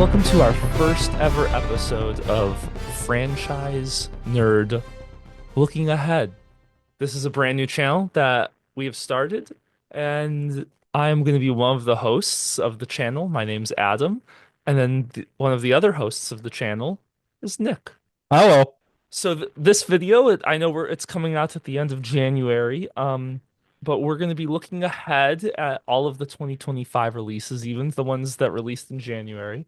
welcome to our first ever episode of Franchise Nerd Looking Ahead. This is a brand new channel that we have started, and I'm going to be one of the hosts of the channel. My name's Adam, and then one of the other hosts of the channel is Nick. Hello. So this video, I know it's coming out at the end of January, but we're going to be looking ahead at all of the 2025 releases, even the ones that released in January.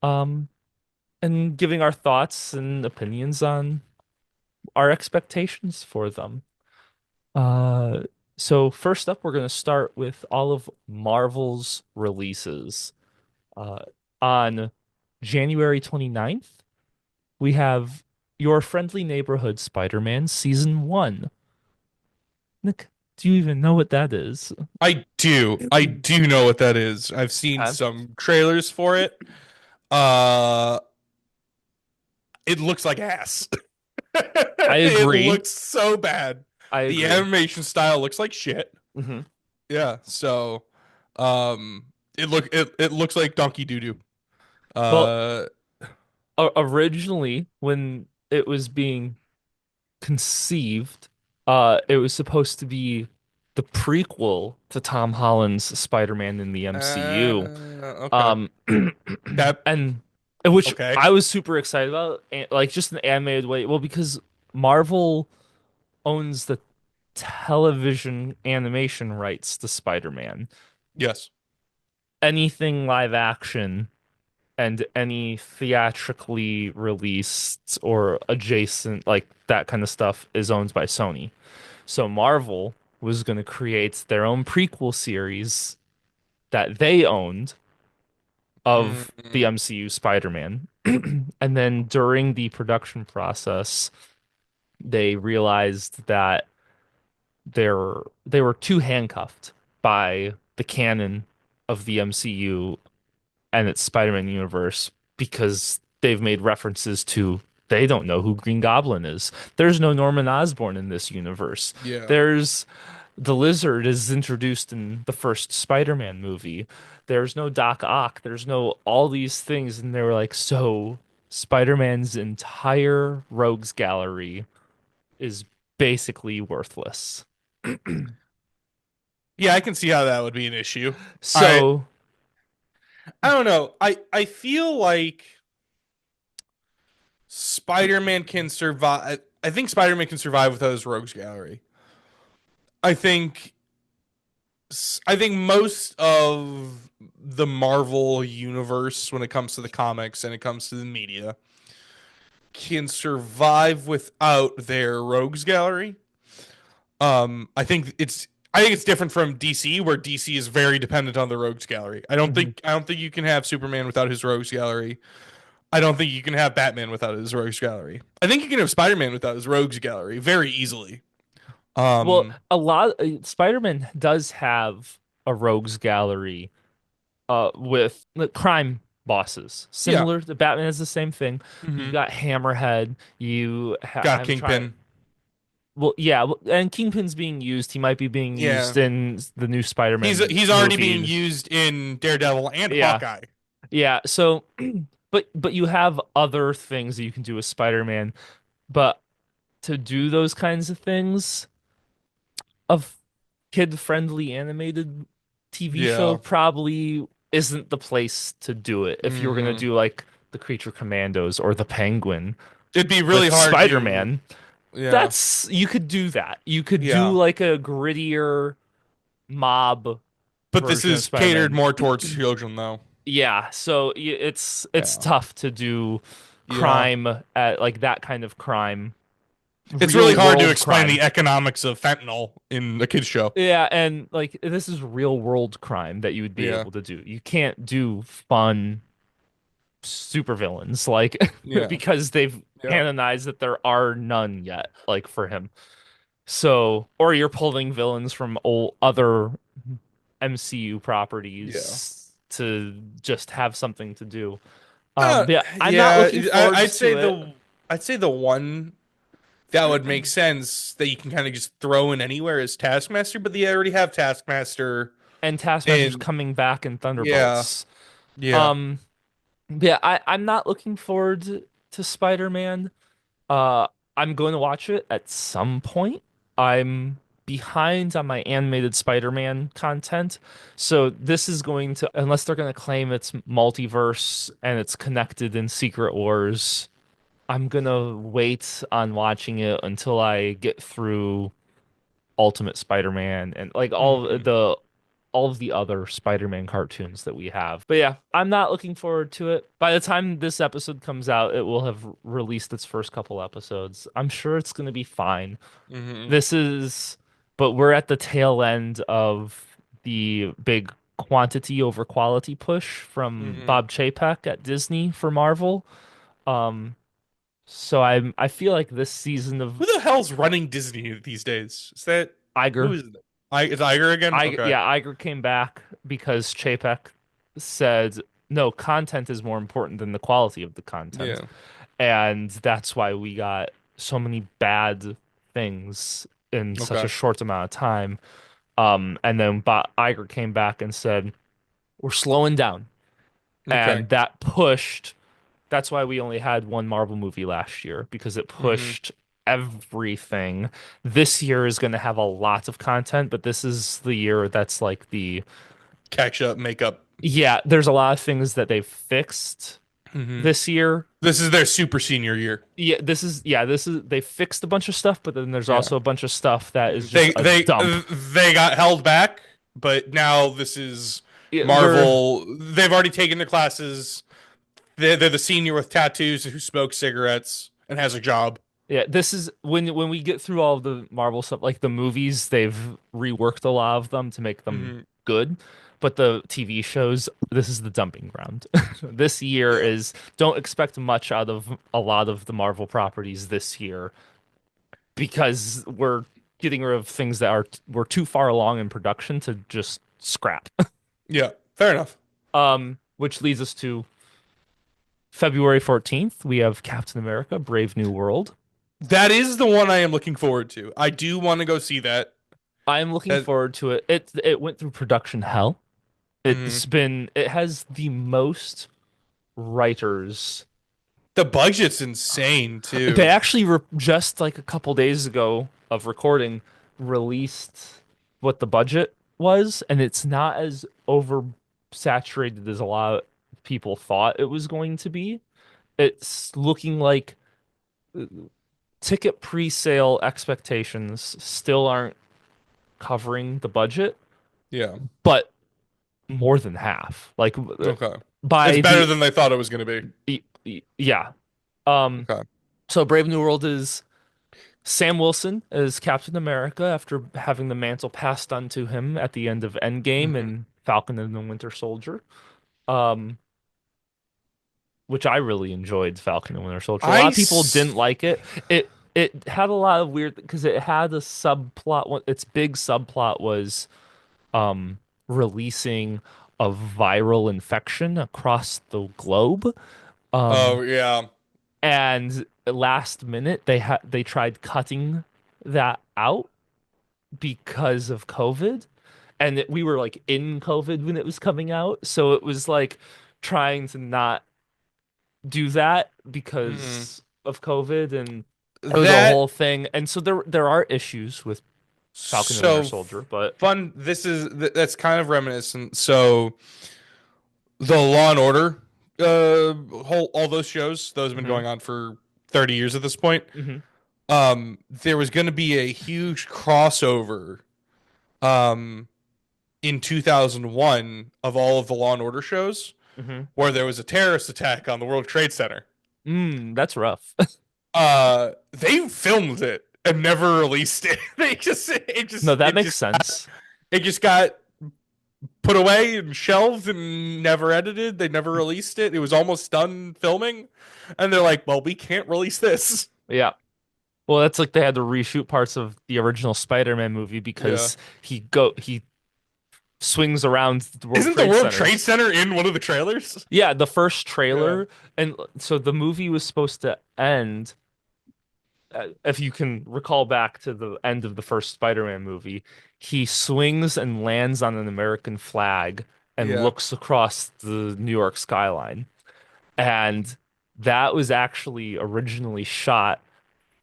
Um, and giving our thoughts and opinions on our expectations for them. Uh, so first up, we're going to start with all of Marvel's releases. Uh, on January 29th, we have Your Friendly Neighborhood Spider-Man Season 1. Nick, do you even know what that is? I do. I do know what that is. I've seen Okay. some trailers for it. Uh it looks like ass. I It agree. looks so bad. I The agree. animation style looks like shit. Hmm. Yeah, so um it looks like donkey doo doo. Well, Uh originally, when it was being conceived, it was supposed to be the prequel to Tom Holland's Spider-Man in the MCU. okay. Um, That and which okay. I was super excited about, like just an animated way. Well, because Marvel owns the television animation rights to Spider-Man. Yes. Anything live action and any theatrically released or adjacent, like that kind of stuff, is owned by Sony. So Marvel was going to create their own prequel series that they owned of the Mm, MCU Spider-Man. And then during the production process, they realized that they were too handcuffed by the canon of the MCU and its Spider-Man universe because they've made references to they don't know who Green Goblin is. There's no Norman Osborn in this universe. yeah. There's the Lizard is introduced in the first Spider-Man movie. There's no Doc Ock. There's no all these things, and they were like, so Spider-Man's entire rogues gallery is basically worthless. Yeah, I can see how that would be an issue. I So, I don't know. I feel like Spider-Man can survive. I think Spider-Man can survive without his rogues gallery. I think I think most of the Marvel universe when it comes to the comics and it comes to the media can survive without their rogues gallery. I think it's different from DC where DC is very dependent on the rogues gallery. mhm. I don't think you can have Superman without his rogues gallery. I don't think you can have Batman without his rogues gallery. I think you can have Spider-Man without his rogues gallery very easily. Well, Um, a lot Spider-Man does have a rogues gallery with the crime bosses. yeah. Similar to Batman has the same thing. You Hmm. got Hammerhead, you ha Got I'm trying Kingpin. well yeah, and Kingpin's being used. He might be being used Yeah. in the new Spider-Man He's already being movie. used in Daredevil and Yeah. Hawkeye. Yeah, so but you have other things that you can do with Spider-Man, but to do those kinds of things, a kid-friendly animated TV show Yeah. probably isn't the place to do it. If you were gonna Hmm. do like the Creature Commandos or the Penguin It'd be really with hard to Spider-Man, yeah. that's you could do that. You could do Yeah. like a grittier mob But this version of is catered Spider-Man. more towards children though. Yeah, so it's Yeah. tough to do Yeah. crime at like that kind of crime, It's really real hard to world explain crime. the economics of fentanyl in a kids show. Yeah, and like this is real world crime that you would be Yeah. able to do. You can't do fun supervillains like Yeah. because they've Yeah. canonized that there are none yet like for him. So, or you're pulling villains from old other MCU Yeah. properties to just have something to do. Uh, But yeah, I'm not yeah, looking forward to it. I'd say the one that would make sense that you can kind of just throw in anywhere is Taskmaster, but they already have Taskmaster And Taskmaster's in coming back in yeah, Thunderbolts. yeah. Um, Yeah, I'm not looking forward to Spider-Man. Uh, I'm going to watch it at some point. I'm behind on my animated Spider-Man content, so this is going to, unless they're going to claim it's multiverse and it's connected in Secret Wars, I'm gonna wait on watching it until I get through Ultimate Spider-Man and like Hmm. all of the other Spider-Man cartoons that we have. But yeah, I'm not looking forward to it. By the time this episode comes out, it will have released its first couple episodes. I'm sure it's going to be fine. Hmm. This is, but we're at the tail end of the big quantity over quality push from Hmm. Bob Chapek at Disney for Marvel. Um, so I feel like this season Who of the hell's running Disney these days? Is that who Iger is it? It's Iger again? Okay. Iger came back because Chapek said, no, content is more important than the quality of the content. Yeah. And that's why we got so many bad things in such a Okay. short amount of time. And then Iger came back and said, we're slowing down. Okay. And that pushed, that's why we only had one Marvel movie last year, because it Hmm. pushed everything. This year is going to have a lot of content, but this is the year that's like the Catch up, make up. yeah, there's a lot of things that they've fixed Hmm. this year. This is their super senior year. This is they fixed a bunch of stuff, but then there's Yeah. also a bunch of stuff that is just They a they dump. they got held back, but now this is Yeah, Marvel. They've already taken their classes. They're the senior with tattoos who smokes cigarettes and has a job. this is when we get through all of the Marvel stuff, like the movies, they've reworked a lot of them to make them Hmm. good. But the TV shows, this is the dumping ground. This year Yeah. is don't expect much out of a lot of the Marvel properties this year because we're getting rid of things that are we're too far along in production to just scrap. Yeah. Fair enough. Which leads us to February 14th. We have Captain America: Brave New World. That is the one I am looking forward to. I do want to go see that. I'm looking That. forward to it. It went through production hell. Mhm. It has the most writers. The budget's insane They too. actually just like a couple days ago of recording released what the budget was, and it's not as oversaturated as a lot of people thought it was going to be. It's looking like ticket pre-sale expectations still aren't covering the budget, Yeah. but more than half. Like Okay. It's by better the than they thought it was going to be. yeah. Um, Okay. so Brave New World is Sam Wilson as Captain America after having the mantle passed on to him at the end of Endgame Hmm. and Falcon and the Winter Soldier. Um, which I really enjoyed Falcon and Winter Soldier. A lot I of people didn't s- like it. It had a lot of weird because it had a subplot. Its big subplot was um releasing a viral infection across the globe. Oh Um, yeah. and last minute they tried cutting that out because of COVID. And we were like in COVID when it was coming out, so it was like trying to not do that Hmm. because of COVID, and it was a That whole thing. And so there are issues with Falcon and Winter so Soldier, but fun. That's kind of reminiscent. So the Law and Order, whole all those shows, those have been hmm going on for 30 years at this point. hmm There was going to be a huge crossover, um, in 2001 of all of the Law and Order shows hmm where there was a terrorist attack on the World Trade Center. That's rough. They filmed it and never released it. No, that makes sense. It just got put away and shelved and never edited. They never released it. It was almost done filming, and they're like, "Well, we can't release this." Yeah. Well, that's like they had to reshoot parts of the original Spider-Man movie Yeah. because he swings around the World Isn't the Trade World Trade Centers. Center in one of the trailers? Yeah, the first Yeah. trailer, and so the movie was supposed to end. If you can recall back to the end of the first Spider-Man movie, he swings and lands on an American flag and Yeah. looks across the New York skyline. And that was actually originally shot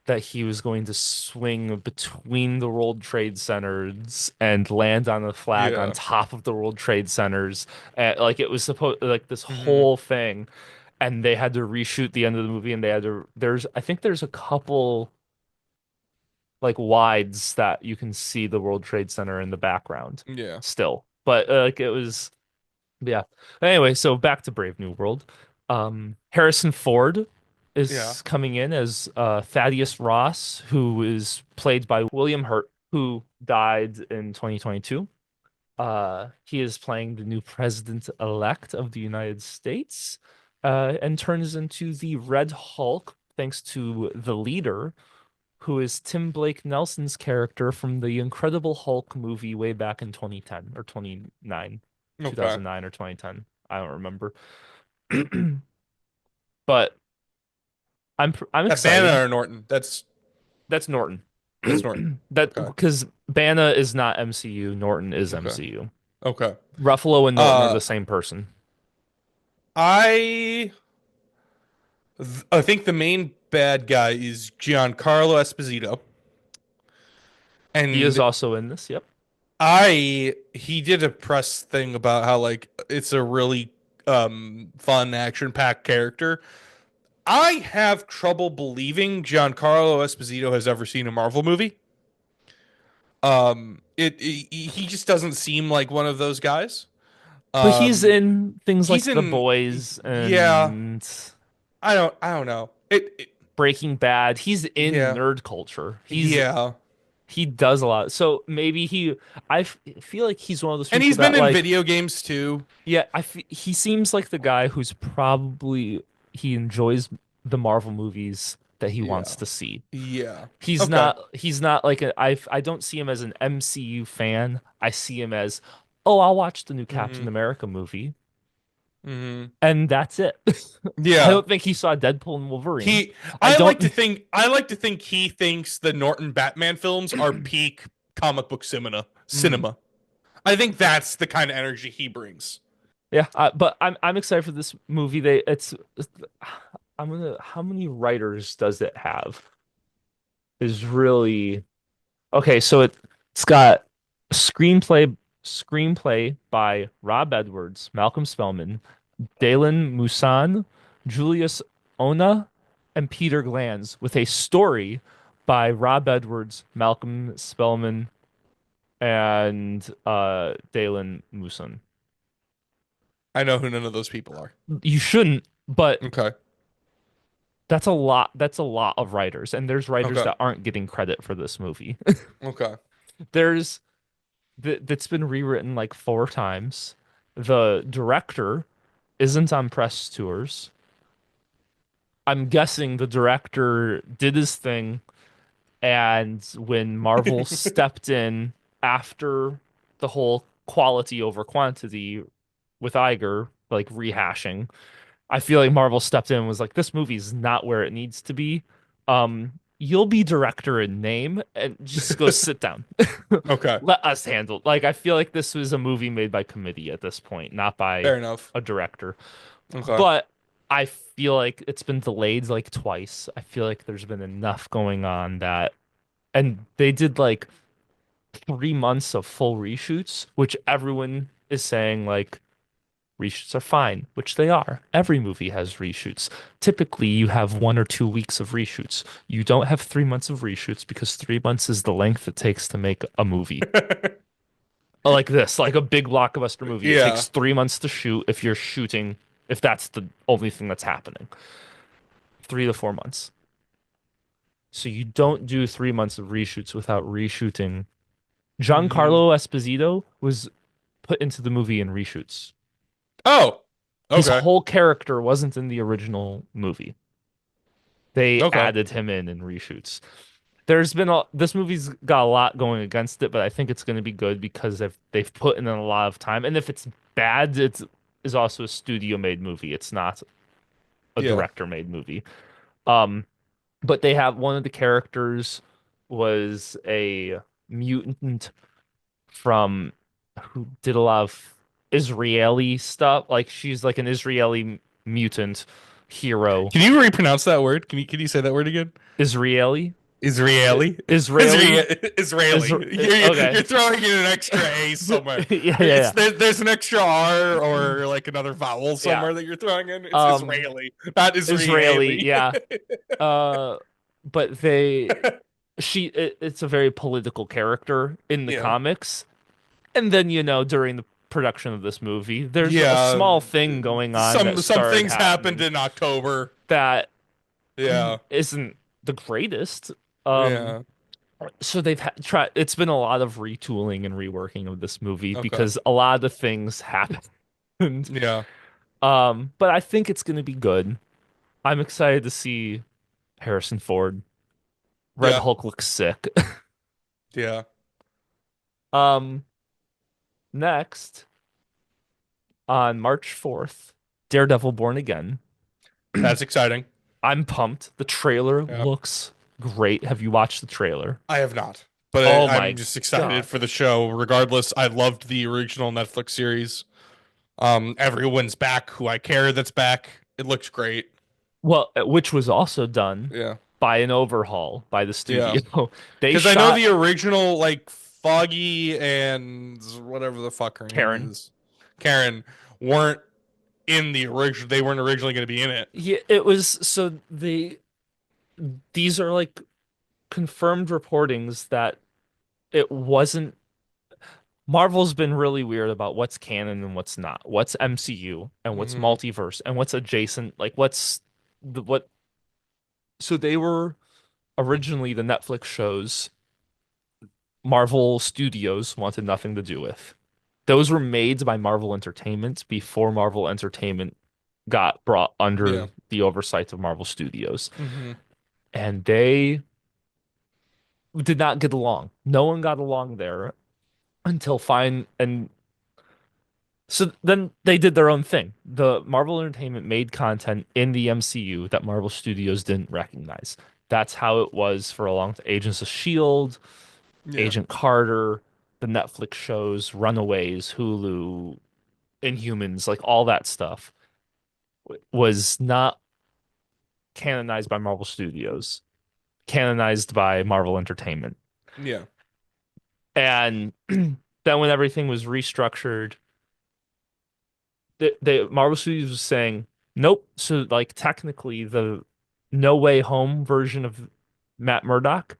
that he was going to swing between the World Trade Centers and land on a flag on Yeah. top of the World Trade Centers. Like it was supposed like this Hmm. whole thing. And they had to reshoot the end of the movie and they had to I think there's a couple like wides that you can see the World Trade Center in the background Yeah. still. But like it was yeah. Anyway, so back to Brave New World. Harrison Ford Yeah. is coming in as Thaddeus Ross, who is played by William Hurt, who died in 2022. He is playing the new president-elect of the United States, and turns into the Red Hulk thanks to the leader, who is Tim Blake Nelson's character from the Incredible Hulk movie way back in 2010 or 29, Okay. 2009 or 2010. I don't remember. But I'm That Banner excited. or Norton? That's Norton. That's Norton. That Okay. because Bana is not MCU, Norton is Okay. MCU. Okay. Ruffalo and Norton are Uh, the same person. I I think the main bad guy is Giancarlo Esposito, He is and also in this. Yep. I he did a press thing about how like it's a really fun action packed character. I have trouble believing Giancarlo Esposito has ever seen a Marvel movie. He just doesn't seem like one of those guys. But he's Um, in things he's like The in Boys yeah. and I don't know. Breaking Bad. He's in Yeah. nerd culture. Yeah. He does a lot. So maybe feel like he's one of those And people he's been that in like video games too. yeah, he seems like the guy who's probably he enjoys the Marvel movies that he wants Yeah. to see. Yeah. He's Okay. not like I don't see him as an MCU fan. I see him as, oh, I'll watch the new Captain Hmm. America movie. Hmm. And that's it. I Yeah. don't think he saw Deadpool and Wolverine. He I don't I like to think he thinks the Norton Batman films are peak comic book mm, cinema. I think that's the kind of energy he brings. yeah, but I'm excited for this movie. I'm gonna how many writers does it have? Is really okay, so it's got a screenplay by Rob Edwards, Malcolm Spellman, Dalen Musan, Julius Ona, and Peter Glanz, with a story by Rob Edwards, Malcolm Spellman, and Dalen Musan. I know who none of those people are. You shouldn't, but Okay. that's a lot. That's a lot of writers, and there's writers Okay. that aren't getting credit for this movie. Okay. There's that's been rewritten like 4 times. The director isn't on press tours. I'm guessing the director did his thing, and when Marvel stepped in after the whole quality over quantity with Iger, like rehashing, I feel like Marvel stepped in and was like, this movie's not where it needs to be. You'll be director in name and just go sit down. Okay. Let us handle. Like, I feel like this was a movie made by committee at this point, not by Fair enough. a director. Okay. But I feel like it's been delayed like twice. I feel like there's been enough going on that, and they did like 3 months of full reshoots, which everyone is saying like reshoots are fine, which they are. Every movie has reshoots. Typically, you have 1 or 2 weeks of reshoots. You don't have 3 months of reshoots because 3 months is the length it takes to make a movie. Like this, like a big blockbuster movie. It Yeah. takes 3 months to shoot if you're shooting, if that's the only thing that's happening. 3 to 4 months. So you don't do 3 months of reshoots without reshooting. Hmm. Giancarlo Esposito was put into the movie in reshoots. Oh. His Okay. whole character wasn't in the original movie. They Okay. added him in reshoots. This movie's got a lot going against it, but I think it's going to be good because they've put in a lot of time. And if it's bad, it's is also a studio made movie. It's not a Yeah. director made movie. Um, but they have one of the characters was a mutant from who did a lot of Israeli stuff. Like she's like an Israeli. mutant hero. Can you repronounce that word? Can you say that word again? Israeli. Israeli? Israeli. Israeli. Okay. You're throwing in an extra A somewhere. Yeah, yeah, It's yeah. there's an extra R or like another vowel Yeah. somewhere that you're throwing in. It's Um, Israeli, not Israeli, Israeli. yeah. Uh, but it's a very political character in the Yeah. comics. And then, during the production of this movie, there's a Yeah. small thing going on that Some started things happened happening in October. that Yeah. isn't the greatest. Um, Yeah. so it's been a lot of retooling and reworking of this movie Okay. because a lot of things happened. Yeah. But I think it's going to be good. I'm excited to see Harrison Ford. Red Yeah. Hulk looks sick. Yeah. Um, Next on March 4th, Daredevil Born Again. That's exciting. I'm pumped. The trailer Yeah. looks great. Have you watched the trailer? I have not, but Oh I'm my just excited God. for the show. Regardless, I loved the original Netflix series. Everyone's back who I care that's back. It looks great. Well, which was also done Yeah. by an overhaul by the Yeah. studio. They Because I know shot the original, like, Foggy and whatever the fuck her name Karen. is, Karen, weren't in the original. They weren't originally going to be in it. Yeah, it was so these are like confirmed reportings that it wasn't. Marvel's been really weird about what's canon and what's not, what's MCU and what's Hmm. multiverse and what's adjacent, like what's the what. So they were originally the Netflix shows Marvel Studios wanted nothing to do with. Those were made by Marvel Entertainment before Marvel Entertainment got brought under Yeah. the oversight of Marvel Studios. Hmm. And they did not get along. No one got along there until fine and so then they did their own thing. The Marvel Entertainment made content in the MCU that Marvel Studios didn't recognize. That's how it was for a long time. Agents of S.H.I.E.L.D., Yeah. Agent Carter, the Netflix shows, Runaways, Hulu, Inhumans, like all that stuff was not canonized by Marvel Studios, canonized by Marvel Entertainment. Yeah. And then when everything was restructured, Marvel Studios was saying, nope. So like technically the No Way Home version of Matt Murdock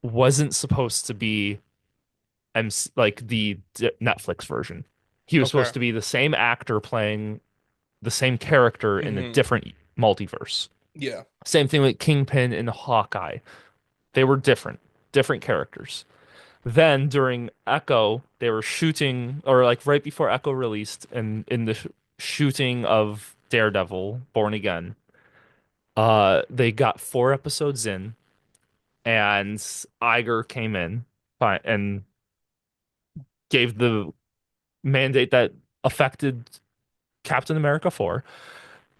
wasn't supposed to be like the Netflix version. He was Okay. supposed to be the same actor playing the same character in a Hmm. different multiverse. Yeah. Same thing with Kingpin and Hawkeye. They were different characters. Then during Echo, they were shooting, or like right before Echo released, and in the shooting of Daredevil Born Again, they got 4 episodes in, and Iger came in and gave the mandate that affected Captain America 4.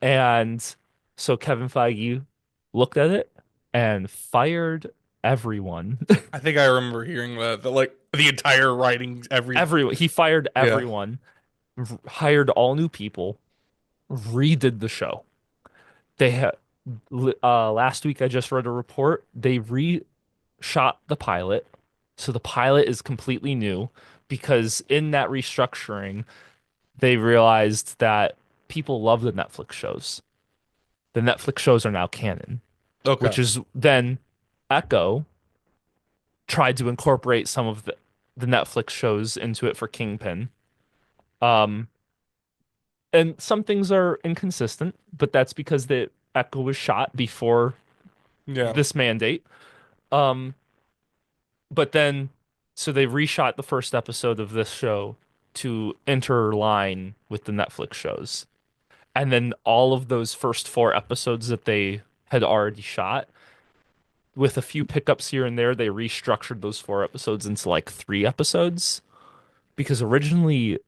And so Kevin Feige looked at it and fired everyone. I think I remember hearing that. That like the entire writing, every Everyone. He fired yeah. everyone, hired all new people, redid the show. They had last week I just read a report. They reshot the pilot. So the pilot is completely new because in that restructuring, they realized that people love the Netflix shows. The Netflix shows are now canon, which Okay. is then Echo tried to incorporate some of the Netflix shows into it for Kingpin. Um, and some things are inconsistent, but that's because the Echo was shot before Yeah. this mandate. Um, but then so they reshot the first episode of this show to interline with the Netflix shows. And then all of those first 4 episodes that they had already shot, with a few pickups here and there, they restructured those 4 episodes into like 3 episodes because originally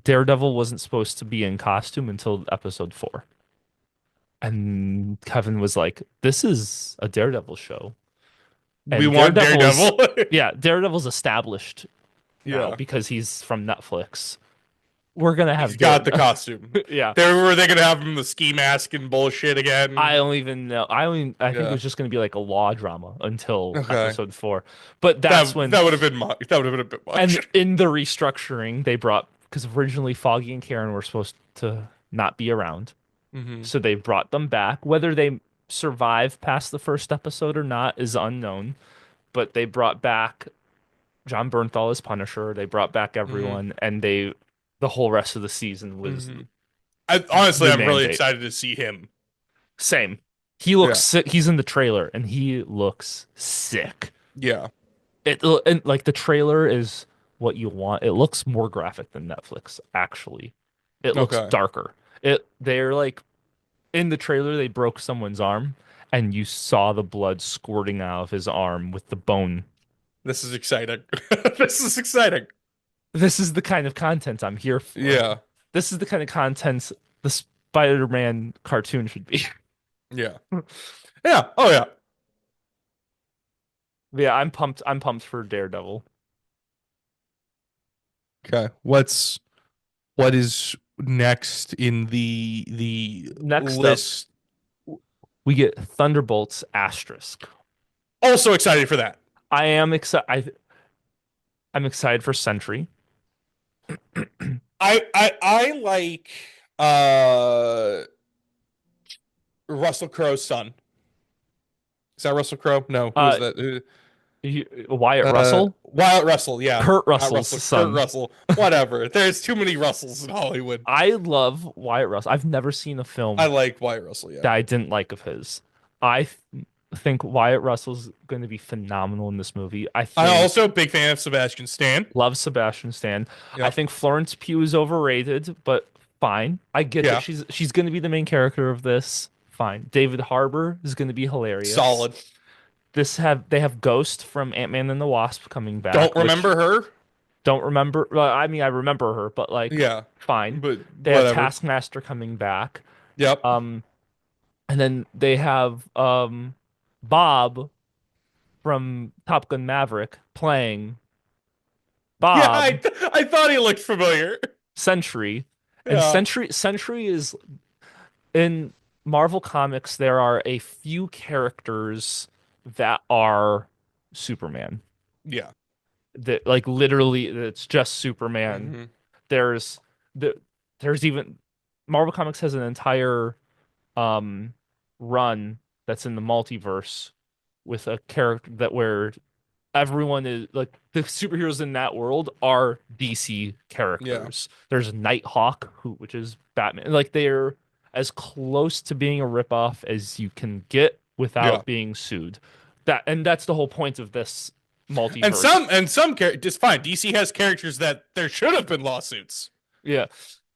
Daredevil wasn't supposed to be in costume until episode 4. And Kevin was like, "This is a Daredevil show." We And want Daredevil's, Daredevil. yeah, Daredevil's established now Yeah. because he's from Netflix. we're gonna He's have got the Daredevil. costume. Yeah. Were they gonna have him the ski mask and bullshit I again? don't even know. I think it Yeah. was just going to be like a law drama until Okay. episode 4. But that's when, That would have been much. That would have been a bit and much. in the restructuring, they brought, because originally Foggy and Karen were supposed to not be around. Hmm. So they brought them back. Whether they survive past the first episode or not is unknown. But they brought back John Bernthal as Punisher. They brought back Hmm. everyone, and the whole rest of the season was Hmm. Honestly, the I'm really mandate. excited to see him. Same. He looks Yeah. sick. He's in the trailer, and he looks sick. Yeah. And like the trailer is what you want. It looks more graphic than Netflix, actually. It looks Okay. darker. They're like in the trailer they broke someone's arm and you saw the blood squirting out of his arm with the bone. This is exciting. This is exciting. This is the kind of content I'm here for. Yeah. This is the kind of content the Spider-Man cartoon should be. Yeah. Yeah. Oh yeah. Yeah, I'm pumped. I'm pumped for Daredevil. Okay. What is next in the Next up, list? we get Thunderbolts asterisk. Also excited for that. I am excited. I'm excited for Sentry. I like Russell Crowe's son. Is that Russell Crowe? No, who is Uh, that? Wyatt Russell, Wyatt Russell, yeah. Kurt Not Russell's Russell, Kurt son. Russell. Whatever. There's too many Russells in Hollywood. I love Wyatt Russell. I've never seen a I film like Wyatt Russell, yeah. that I didn't like of his. I think Wyatt Russell's going to be phenomenal in this movie. I I'm think also a big fan of Sebastian Stan. love Sebastian Stan. I Yep. think Florence Pugh is overrated, but fine. I get that Yeah. she's going to be the main character of this. Fine. David Harbour is going to be hilarious. Solid. They have Ghost from Ant-Man and the Wasp coming Don't back, which remember her? don't remember. Well, I mean, I remember her, but like, Yeah. fine. But They have whatever. Taskmaster coming back. Yep. Um, and then they have Bob from Top Gun Maverick playing Yeah, Bob I thought he looked familiar. Sentry. And Yeah. Sentry is in Marvel Comics, there are a few characters that are Superman. Yeah. That like literally it's just Superman. Hmm. There's the there's even Marvel Comics has an entire um run that's in the multiverse with a character that where everyone is like the superheroes in that world are DC Yeah. characters. There's Nighthawk, which is Batman. Like they're as close to being a ripoff as you can get Yeah. without being sued. That's the whole point of this And multiverse. some characters fine. DC has characters that there should have been lawsuits. Yeah.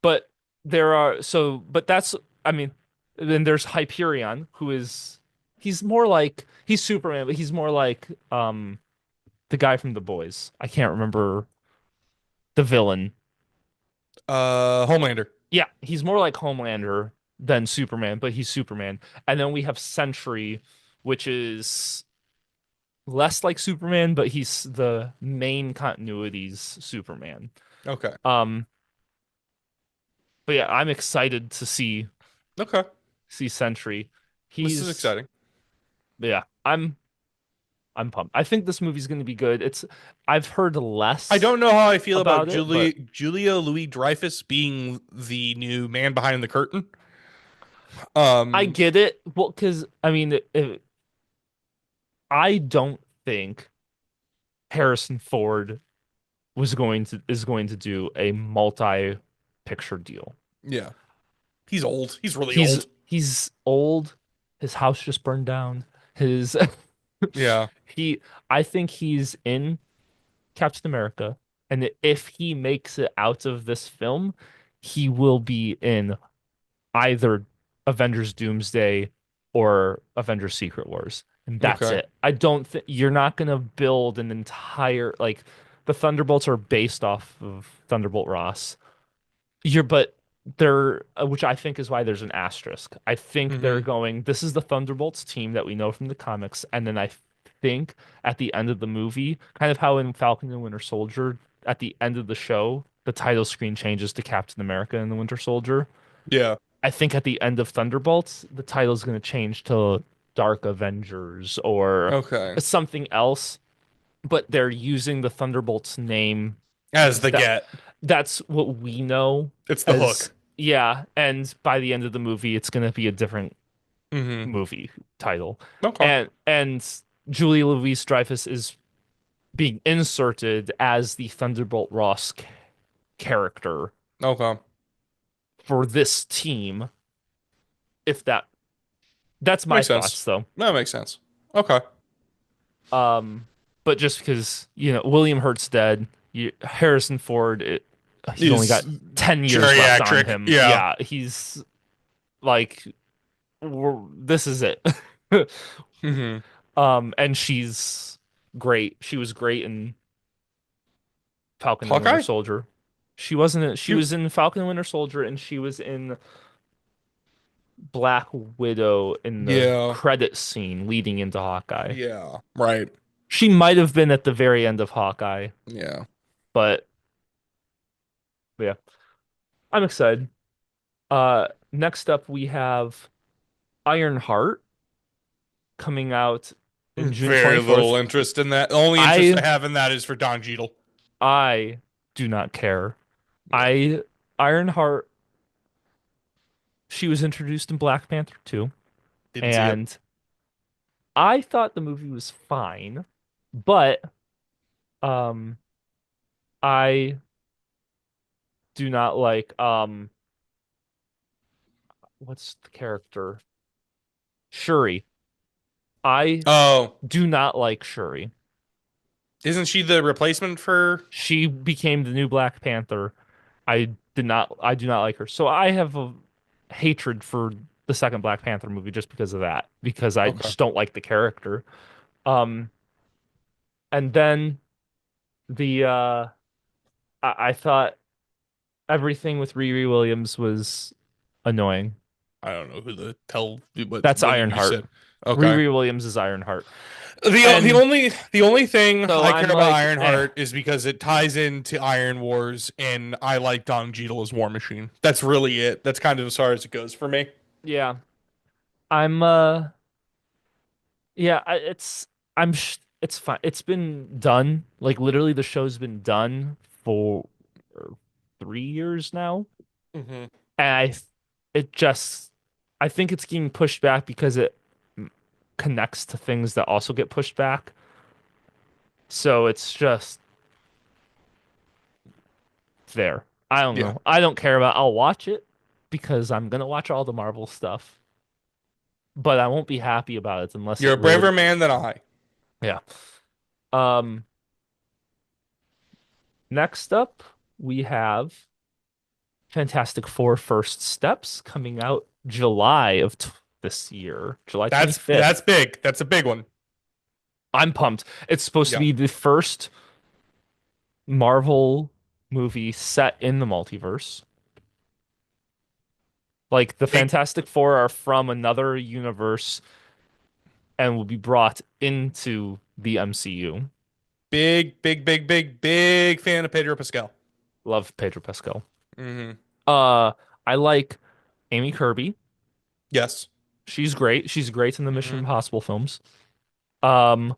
But but that's I mean, then there's Hyperion, who is he's Superman, but he's more like the guy from The Boys. I can't remember the villain. Homelander. Yeah, he's more like Homelander than Superman, but he's Superman. And then we have Sentry, which is less like Superman, but he's the main continuity's Superman. Okay. Um, but yeah, I'm excited to Okay. see Sentry. This is He's exciting. yeah, I'm pumped. I think this movie's going to be good. I've heard I less don't know how I feel about about it, but Julia Louis Dreyfus being the new man behind the curtain. I Um, get it. Well, because I mean, I don't think Harrison Ford is going to do a multi-picture deal. yeah. He's old. He's really old. He's old. His house just burned down. His Yeah. he I think he's in Captain America, and if he makes it out of this film, he will be in either Avengers Doomsday or Avengers Secret Wars. And that's Okay. it. I don't think you're not gonna build an entire like the Thunderbolts are based off of Thunderbolt Ross. But they're which I think is why there's an asterisk. I think they're Hmm. going, this is the Thunderbolts team that we know from the comics, and then I think at the end of the movie, kind of how in Falcon and Winter Soldier, at the end of the show, the title screen changes to Captain America and the Winter Soldier. Yeah. I think at the end of Thunderbolts, the title is going to change to Dark Avengers or Okay. something else, but they're using the Thunderbolts name As because the get. that's what we know It's the as hook. yeah, and by the end of the movie it's going to be a different Mm-hmm. movie title. Okay. And Julia Louis-Dreyfus is being inserted as the Thunderbolt Ross character Okay. for this team if that's my Makes sense. thoughts though. That makes sense. Okay. Um, but just because, William Hurt's dead, Harrison Ford, he's only Is got 10 years left on geriatric. him. Yeah. Yeah, he's like, this is it. Mm-hmm. And she's great. She was great in Falcon and Winter Hawkeye? Soldier. She wasn't, she She was in Falcon and Winter Soldier, and she was in Black Widow in the Yeah. credit scene leading into Hawkeye. Yeah. Right. She might have been at the very end of Hawkeye, Yeah. but yeah, I'm excited. Next up we have Ironheart coming out in June Very little 24th. interest in that. The only interest I I have in that is for Don Cheadle. I do not care. Yeah. I Ironheart, she was introduced in Black Panther 2, Didn't see it. and I thought the movie was fine, but um I do not like what's the character? Shuri. I Oh, do not like Shuri. isn't she the replacement for? She became the new Black Panther. I do not like her. So I have a hatred for the second Black Panther movie just because of that, because I Okay. just don't like the character. Um, and then the I thought everything with Riri Williams was annoying. I don't know who the tell That's what you Ironheart. said. Okay. Riri Williams is Ironheart. The And only thing so I care I'm about like, Ironheart is because it ties into Iron Wars, and I like Don Cheadle as War Machine. That's really it. That's kind of as far as it goes for me. yeah. I'm yeah, it's fine. It's been done. Like literally the show's been done for 3 years now. Hmm. And it just I think it's getting pushed back because it connects to things that also get pushed back. So it's just there. I don't Yeah, know. I don't care about I'll watch it because I'm gonna watch all the Marvel stuff, but I won't be happy about it unless you're it a braver really man than I. yeah. Um Next up we have Fantastic Four First Steps coming out July of this year, July That's 25th. big. That's a big one. I'm pumped. It's supposed to Yeah, be the first Marvel movie set in the multiverse. Like the big, Fantastic Four are from another universe and will be brought into the MCU. big fan of Pedro Pascal. Love Pedro Pascal. Hmm. Uh, I like Amy Kirby. Yes. She's great. She's great in the Mission Hmm. Impossible films. Um,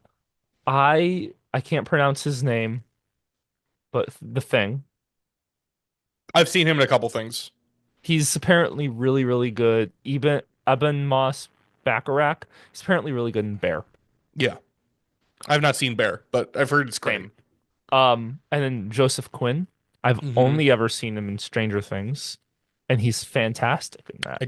I can't pronounce his name, but the Thing. I've seen him in a couple things. He's apparently really, really good. Eben Moss Bacharach. He's apparently really good in Bear. Yeah, I've not seen Bear, but I've heard it's great. Same. And then Joseph Quinn. I've Hmm. only ever seen him in Stranger Things, and he's fantastic in that.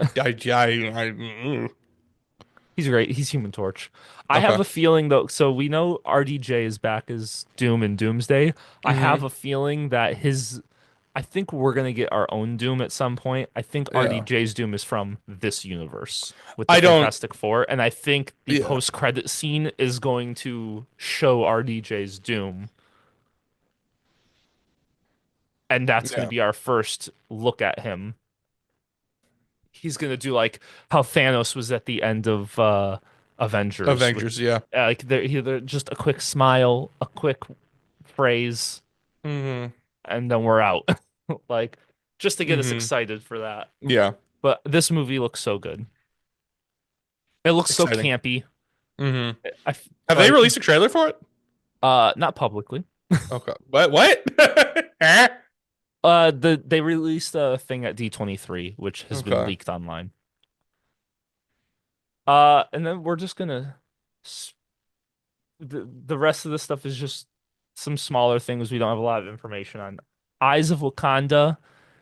He's great. He's Human Torch. I have Okay. a feeling though, so we know RDJ is back as Doom in Doomsday. I have Hmm. a feeling that I think we're gonna get our own Doom at some point. I think Yeah. RDJ's Doom is from this universe with the I don't. Fantastic Four, and I think the Yeah. post-credit scene is going to show RDJ's Doom, and that's gonna Yeah. be our first look at him. He's gonna do like how Thanos was at the end of Avengers with Avengers. Yeah. like they're just a quick smile, a quick phrase, Hmm. and then we're out. like just to get us Hmm. excited for that. Yeah. But this movie looks so good. It looks so Exciting. campy. Hmm. I Have they like released a trailer for it? not publicly. Okay. What? Huh? They released a thing at D23 which has been Okay. leaked online. And then we're just gonna the rest of the stuff is just some smaller things we don't have a lot of information on. Eyes of Wakanda.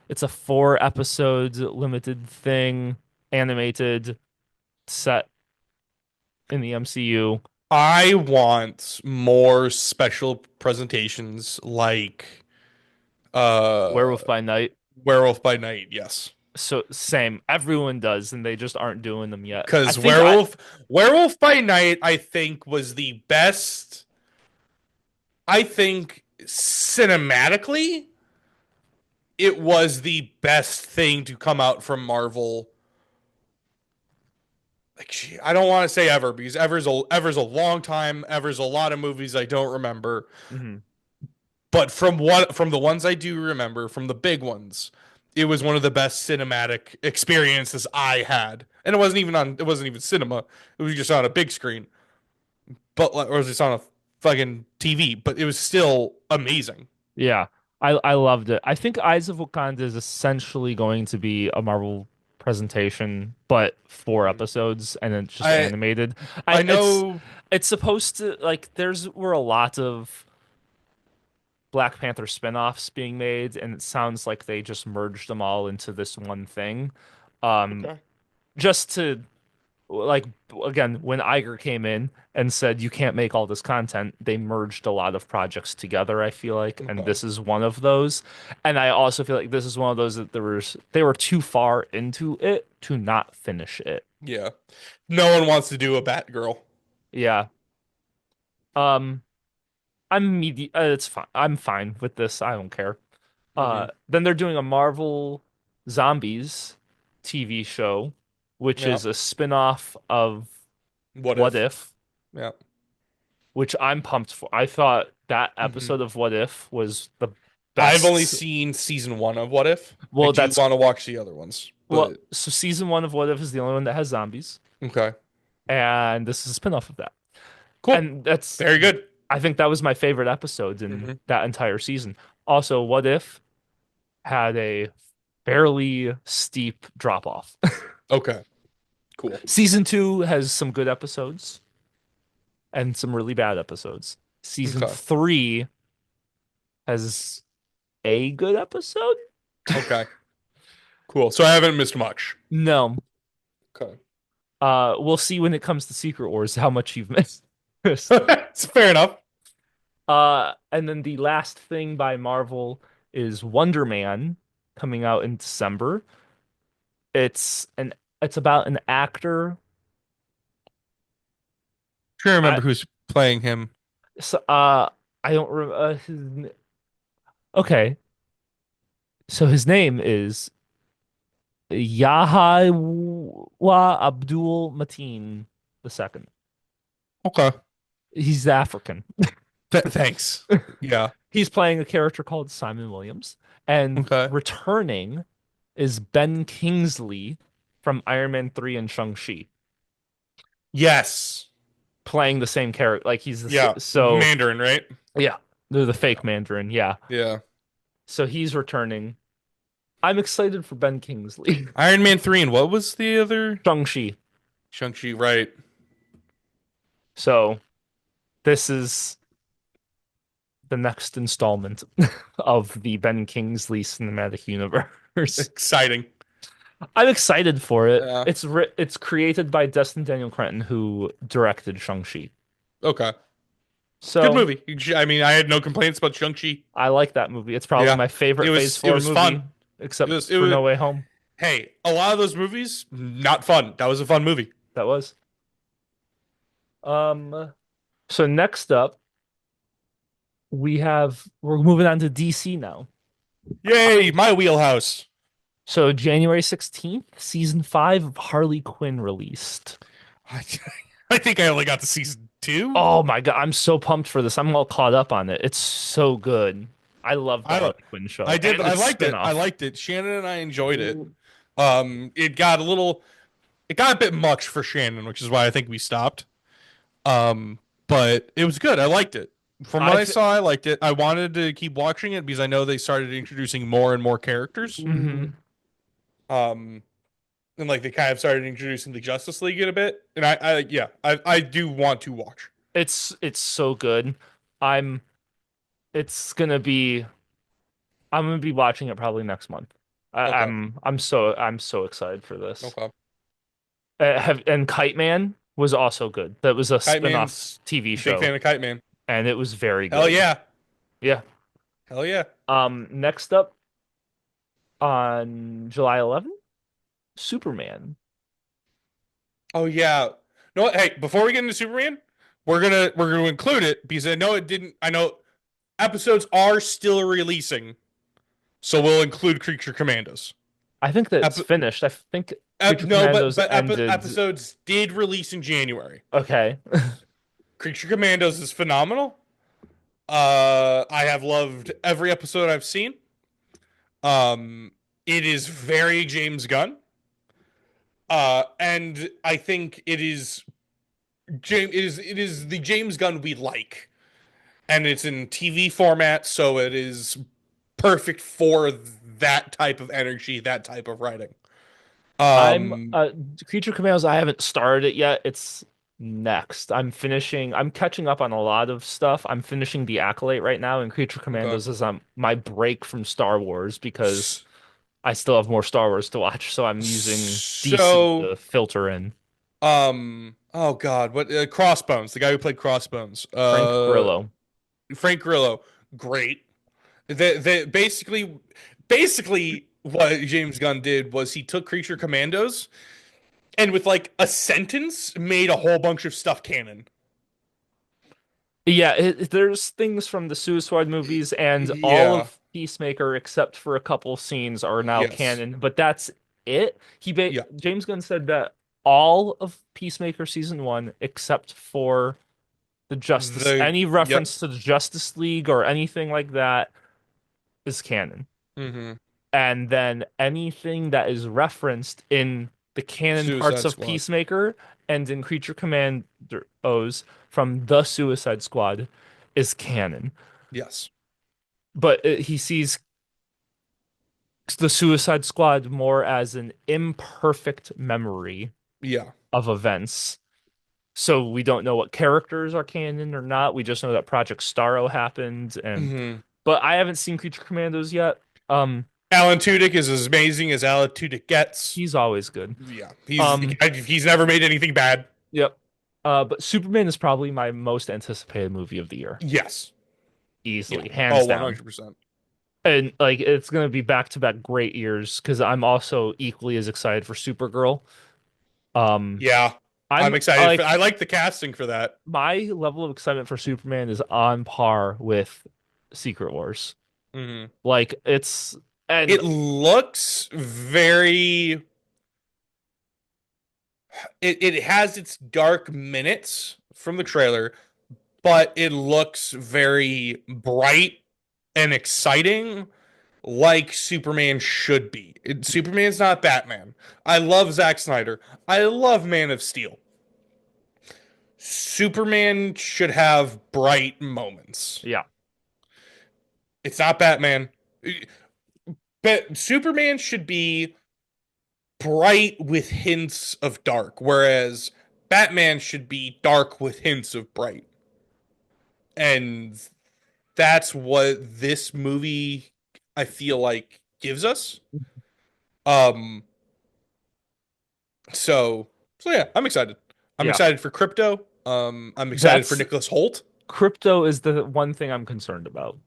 It's a 4 episode limited thing, animated, set in the MCU. I want more special presentations like uh Werewolf by Night. Werewolf by Night, yes. So same, everyone does, and they just aren't doing them yet. I Because think I Werewolf by Night, I think was the best. I think cinematically, it was the best thing to come out from Marvel. Like, I don't want to say ever because ever's a long time. Ever's a lot of movies I don't remember. Mhm. But from the ones I do remember, from the big ones, it was one of the best cinematic experiences I had. And it wasn't even cinema. It was just on a big screen. But or was just on a fucking TV, but it was still amazing. Yeah, I loved it. I think Eyes of Wakanda is essentially going to be a Marvel presentation, but 4 episodes and it's just I animated. I I know. it's supposed to like there's were a lot of Black Panther spin-offs being made, and it sounds like they just merged them all into this one thing. Um, Okay. just to like again, when Iger came in and said you can't make all this content, they merged a lot of projects together, I feel like, and Okay. this is one of those. And I also feel like this is one of those that they were too far into it to not finish it. Yeah. No one wants to do a Batgirl. Yeah. Um, it's fine. I'm fine with this. I don't care. Hmm. Then they're doing a Marvel Zombies TV show, which Yeah. is a spin-off of What What if? If, Yeah. which I'm pumped for. I thought that Hmm. episode of What If was the I've only best. seen season one of What If. I Well, do that's want to watch the other ones, well, but so season 1 of What If is the only one that has zombies, okay. and this is a spin-off of that. Cool. And that's Very good. I think that was my favorite episode in Hmm. that entire season. Also, What If had a fairly steep drop off. Okay. Cool. Season 2 has some good episodes and some really bad episodes. Season Okay. 3 has a good episode. Okay. Cool. So I haven't missed much. No. Okay. We'll see when it comes to Secret Wars how much you've missed. It's fair enough. And then the last thing by Marvel is Wonder Man coming out in December. It's an it's about an actor. Trying to I remember who's playing him. so, I don't remember okay. So his name is Yahya Abdul Mateen II. Okay. He's African. Thanks. Yeah. He's playing a character called Simon Williams, and Okay. returning is Ben Kingsley from Iron Man 3 and Shang-Chi, Yes. playing the same character. Like he's Yeah. so Mandarin, right? yeah, they're the fake Mandarin. Yeah, Yeah. so he's returning. I'm excited for Ben Kingsley. Iron Man 3 and what was the other? Shang-Chi. Shang-Chi, right. So this is the next installment of the Ben Kingsley cinematic universe. Exciting. I'm excited for it. Yeah. It's created by Destin Daniel Cretton, who directed Shang-Chi. Okay. Good So movie. I mean, I had no complaints about Shang-Chi. I like that movie. It's probably Yeah. my favorite Phase It 4 was movie, fun. except It for was No Way Home. hey, a lot of those movies not fun. That was a fun movie. That was. Um, so next up, we're moving on to DC now. Yay, my wheelhouse. So January 16th, season 5 of Harley Quinn released. I, I think I only got to season 2. Oh my God, I'm so pumped for this. I'm all caught up on it. It's so good. I love the I Harley Quinn show I did and I its liked it. I spin-off. liked it. Shannon and I enjoyed it. It got a little it got a bit much for Shannon, which is why I think we stopped. But it was good. I liked it. From what I I th saw, I liked it. I wanted to keep watching it because I know they started introducing more and more characters. mhm. Um, and like they kind of started introducing the Justice League in a bit. And yeah, I do want to watch. It's so good. I'm it's gonna be I'm gonna be watching it probably next month. Okay. I'm so excited for this. Okay. And Kite Man was also good. That was a Kite spin-off Man's TV big show, fan of Kite Man. and it was very Hell good. yeah. Yeah. Hell yeah. Next up on July 11th, Superman. Oh yeah. No, hey, before we get into Superman, we're gonna include it because I know it didn't. I know episodes are still releasing, so we'll include Creature Commandos. I think that it's Ep- finished. I think Creature no, Commandos ended. episodes did release in January. Okay. Creature Commandos is phenomenal. I have loved every episode I've seen. Um, it is very James Gunn. And I think it is the James Gunn we like, and it's in TV format, so it is perfect for that type of energy, that type of writing. I'm Um, Creature Commandos, I haven't started it yet. It's next. I'm catching up on a lot of stuff. I'm finishing The Acolyte right now, and Creature okay. Commandos is my break from Star Wars because I still have more Star Wars to watch, so I'm using DC So, to filter in. oh God, what Crossbones, the guy who played Crossbones, Frank Grillo. Frank Grillo, great. They basically what James Gunn did was he took Creature Commandos and with like a sentence made a whole bunch of stuff canon. Yeah, there's things from the Suicide movies, and all Yeah. of Peacemaker, except for a couple scenes, are now Yes. canon. But that's it. Yeah. James Gunn said that all of Peacemaker season one, except for any Yep. reference to the Justice League or anything like that, is canon. Mm-hmm. And then anything that is referenced in the canon parts Suicide of Squad. Peacemaker and in Creature Commandos from the Suicide Squad is canon. Yes. But he sees the Suicide Squad more as an imperfect memory Yeah. of events. So we don't know what characters are canon or not. We just know that Project Starro happened, and Mm-hmm. but I haven't seen Creature Commandos yet. Alan Tudyk is as amazing as Alan Tudyk gets. He's always good. Yeah. Um, He's never made anything bad. yep. But Superman is probably my most anticipated movie of the year, Yes. Yeah. easily, Oh, hands down. 100%. And like it's gonna be back to back great years because I'm also equally as excited for Supergirl. Um, Yeah. I'm I'm excited for like I like the casting for that. my level of excitement for Superman is on par with Secret Wars. Mm-hmm. Like it's and It looks very it has its dark minutes from the trailer, but it looks very bright and exciting like Superman should be. Superman's not Batman. I love Zack Snyder. I love Man of Steel. Superman should have bright moments. yeah, It's not Batman. But Superman should be bright with hints of dark, whereas Batman should be dark with hints of bright. And that's what this movie I feel like gives us. Um so yeah, I'm excited. I'm yeah. excited for Crypto. I'm excited for That's Nicholas Holt. Crypto is the one thing I'm concerned about.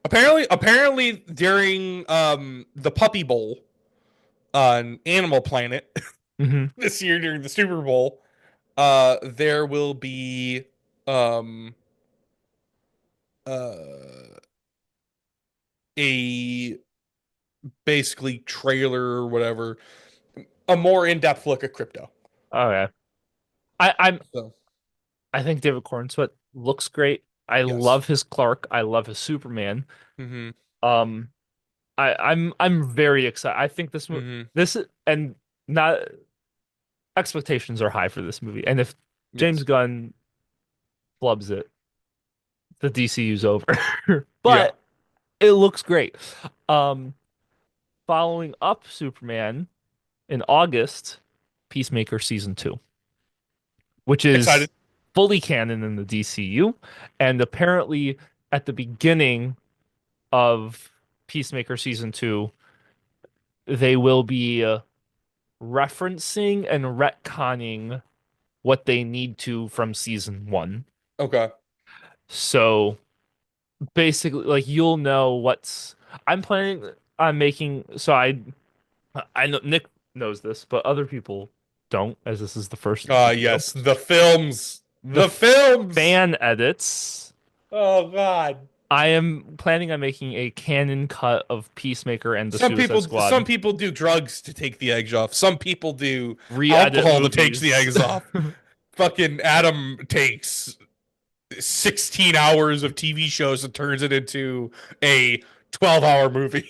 Apparently during the Puppy Bowl on Animal Planet Hmm. this year during the Super Bowl, there will be um uh a basically trailer or whatever, a more in-depth look at Crypto. Okay. I I'm So I think David Cornsweet looks great. I Yes. love his Clark. I love his Superman. Hmm. Um, I'm very excited. I think Hmm. this and not expectations are high for this movie. And if James Yes. Gunn flubs it, the DCU's over. Yeah. But it looks great. Um, Following up Superman in August, Peacemaker season 2, which is Excited. fully canon in the DCU, and apparently at the beginning of Peacemaker season 2, they will be referencing and retconning what they need to from season 1. Okay. So basically, like you'll know what's I'm planning on making. So I know Nick knows this, but other people don't, as this is the first video. Yes, the films. The The films. fan edits. Oh God. I am planning on making a canon cut of Peacemaker and the Suicide Some Squad people do drugs to take the eggs off. Some people do re-edit alcohol to take the movies. eggs off. Fucking Adam takes 16 hours of TV shows and turns it into a 12-hour movie.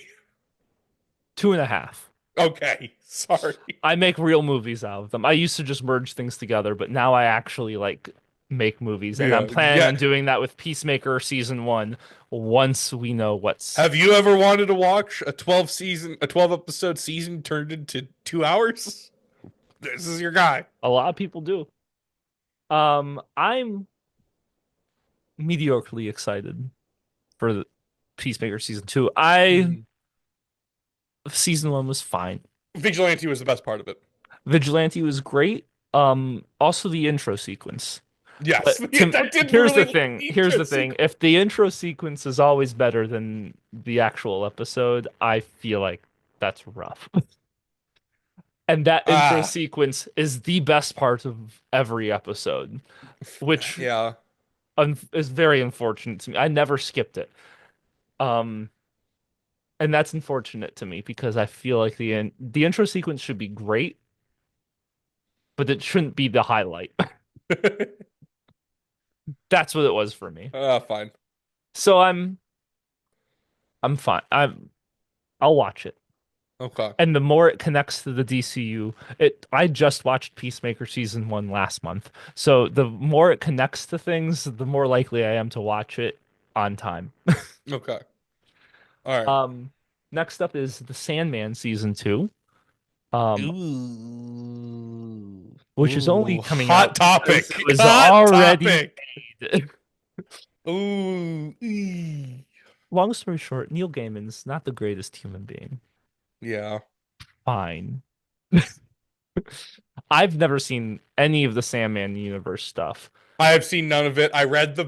2.5. Okay, sorry. I make real movies out of them. I used to just merge things together, but now I actually like make movies, and I'm Yeah, planning yeah. on doing that with Peacemaker season 1 once we know what's. Have you ever wanted to watch a 12 episode season turned into 2 hours? This is your guy. A lot of people do. I'm mediocrely excited for the Peacemaker season 2. I Mhm. Season 1 was fine. Vigilante was the best part of it. Vigilante was great. Also the intro sequence. Yes, But Tim, I did here's really the like thing. the Here's intro the thing. sequence. If the intro sequence is always better than the actual episode, I feel like that's rough. And that intro Ah, sequence is the best part of every episode, which yeah. is very unfortunate to me. I never skipped it. Um, and that's unfortunate to me because I feel like the intro sequence should be great, but it shouldn't be the highlight. That's what it was for me. Fine. So I'm fine. I'll watch it. Okay. And the more it connects to the DCU, I just watched Peacemaker season 1 last month. So the more it connects to things, the more likely I am to watch it on time. Okay. All right. Um, Next up is The Sandman season 2, Ooh. which is only Ooh. coming Hot out because it topic. was Hot already topic. made. Ooh. Eee. Long story short, Neil Gaiman's not the greatest human being. Yeah. Fine. I've never seen any of the Sandman universe stuff. I have seen none of it. I read the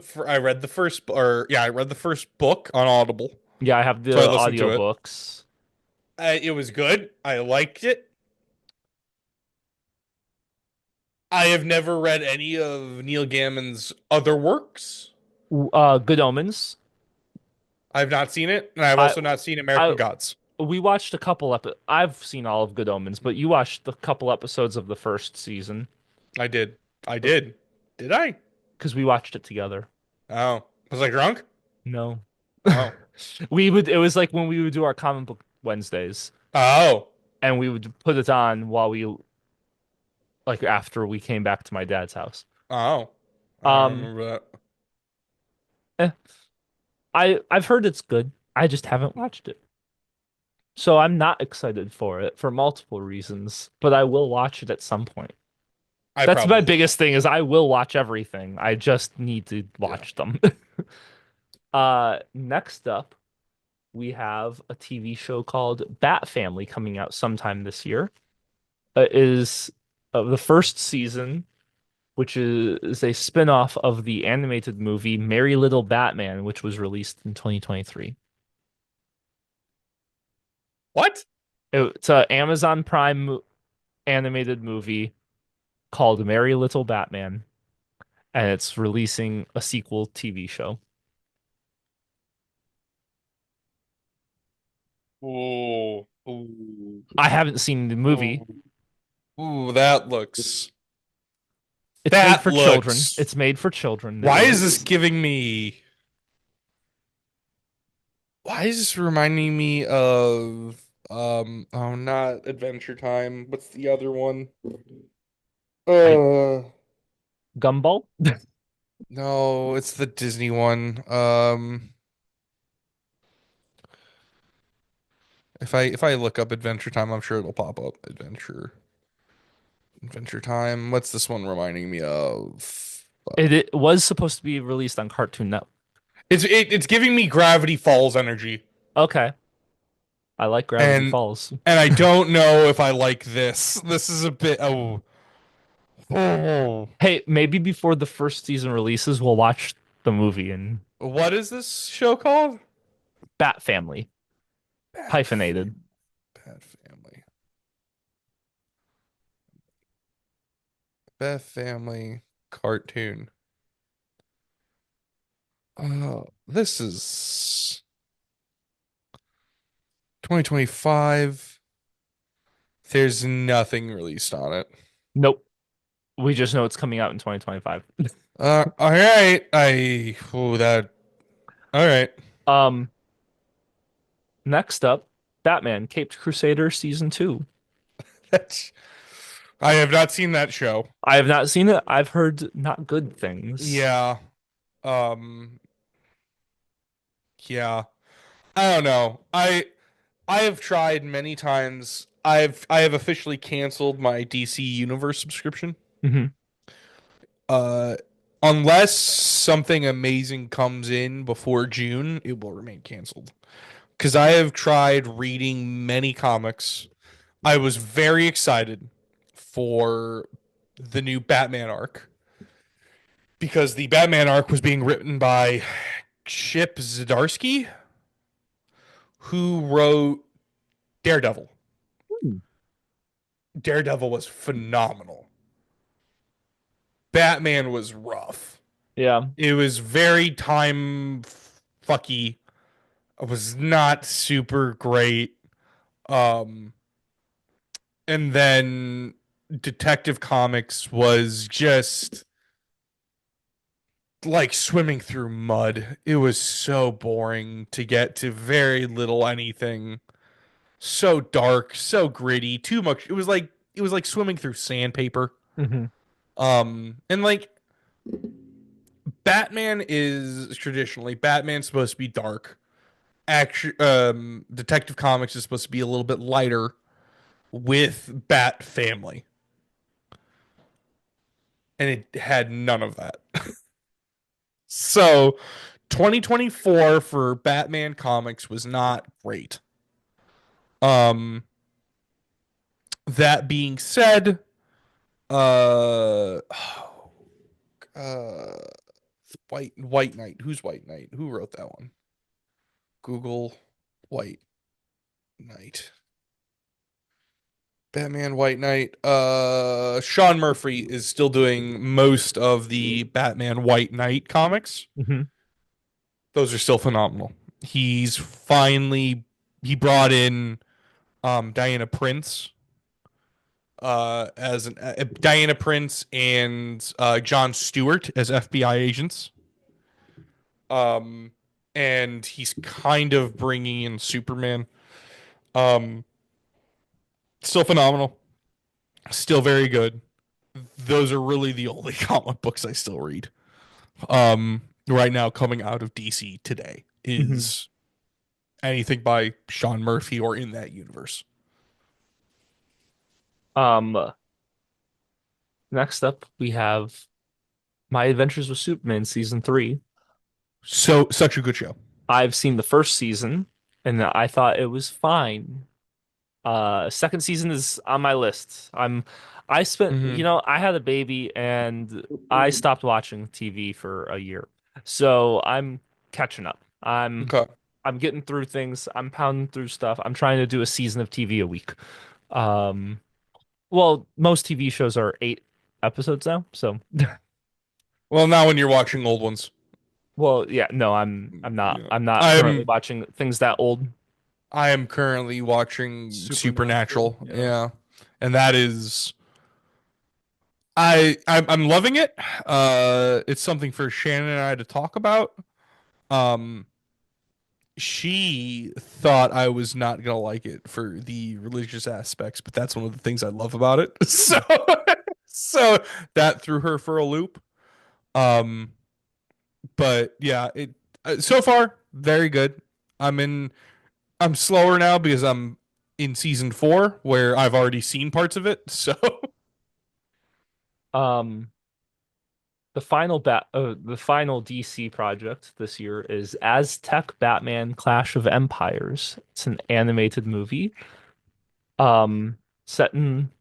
first or yeah, I read the first book on Audible. Yeah, I have the So I listened to it. audiobooks. It was good. I liked it. I have never read any of Neil Gaiman's other works. Good Omens. I've not seen it, and I've I also not seen I American Gods. We watched a couple I've seen all of Good Omens, but you watched the couple episodes of the first season I did. I did. Did I? because we watched it together. Oh. Was I drunk? No. Oh. It was like when we would do our comic book Wednesdays Oh. and we would put it on while like after we came back to my dad's house. Oh. I don't Um remember that. eh, I've heard it's good. I just haven't watched it. So I'm not excited for it for multiple reasons, but I will watch it at some point. I That's my probably will. biggest thing is I will watch everything. I just need to Yeah. watch them. Next up, we have a TV show called Bat Family coming out sometime this year. It is the first season, which is a spin-off of the animated movie Merry Little Batman, which was released in 2023. What? It's an Amazon Prime animated movie called Merry Little Batman, and it's releasing a sequel TV show. Ooh. Ooh. I haven't seen the movie. Ooh. Ooh, that looks It's made that for children. looks It's made for children. It why is this is. giving me Why is this reminding me of oh, not Adventure Time. What's the other one? I Uh Gumball? no, it's the Disney one. If I look up Adventure Time, I'm sure it'll pop up. Adventure Time. What's this one reminding me of? It was supposed to be released on Cartoon Network. It's giving me Gravity Falls energy. Okay, I like Gravity And Falls. and I don't know if I like this. This is a bit oh. Hey, maybe before the first season releases, we'll watch the movie and What is this show called? Bat Family, Bad hyphenated. Fam Bad Family. Bad Family cartoon. This is 2025. There's nothing released on it. Nope. We just know it's coming out in 2025. All right. I oh that. All right. Um, Next up, Batman Caped Crusader season 2. That's. I have not seen that show. I have not seen it. I've heard not good things. Yeah. Um. Yeah. I don't know. I have tried many times. I have officially canceled my DC Universe subscription. Hmm. Uh, unless something amazing comes in before June, it will remain canceled. Because I have tried reading many comics. I was very excited for the new Batman arc because the Batman arc was being written by Chip Zdarsky, who wrote Daredevil. Daredevil was phenomenal. Batman was rough. Yeah. It was very time fucky. It was not super great. Um, and then Detective Comics was just like swimming through mud. It was so boring to get to very little anything. So dark, so gritty, too much. It was like swimming through sandpaper. Hmm. And like Batman is traditionally Batman's supposed to be dark. Action Detective Comics is supposed to be a little bit lighter with Bat Family. And it had none of that. So 2024 for Batman comics was not great. Um that being said, uh uh White Knight. Who's White Knight? Who wrote that one? Google White Knight. Batman White Knight. Sean Murphy is still doing most of the Batman White Knight comics. Hmm. Those are still phenomenal. He brought in Diana Prince as an Diana Prince and John Stewart as FBI agents. Um and he's kind of bringing in Superman. Um Still phenomenal. Still very good. Those are really the only comic books I still read. Right now coming out of DC today Hmm. is anything by Sean Murphy or in that universe. Um, Next up, we have My Adventures with Superman season 3. So such a good show. I've seen the first season and I thought it was fine. Second season is on my list. Hmm. I had a baby and I stopped watching TV for a year. So I'm catching up. Okay. I'm getting through things. I'm pounding through stuff. I'm trying to do a season of TV a week. Um, well, most TV shows are 8 episodes now. So, Well, now when you're watching old ones, well, yeah, no, I'm not. yeah. I'm not currently I'm watching things that old. I am currently watching Supernatural. Supernatural. Yeah. Yeah, and that is I'm loving it. It's something for Shannon and I to talk about. Um, she thought I was not gonna like it for the religious aspects, but that's one of the things I love about it. So that threw her for a loop. Um, but yeah, it so far very good. I'm in. I'm slower now because I'm in season 4 where I've already seen parts of it. So Um, the final DC project this year is Aztec Batman Clash of Empires. It's an animated movie, set in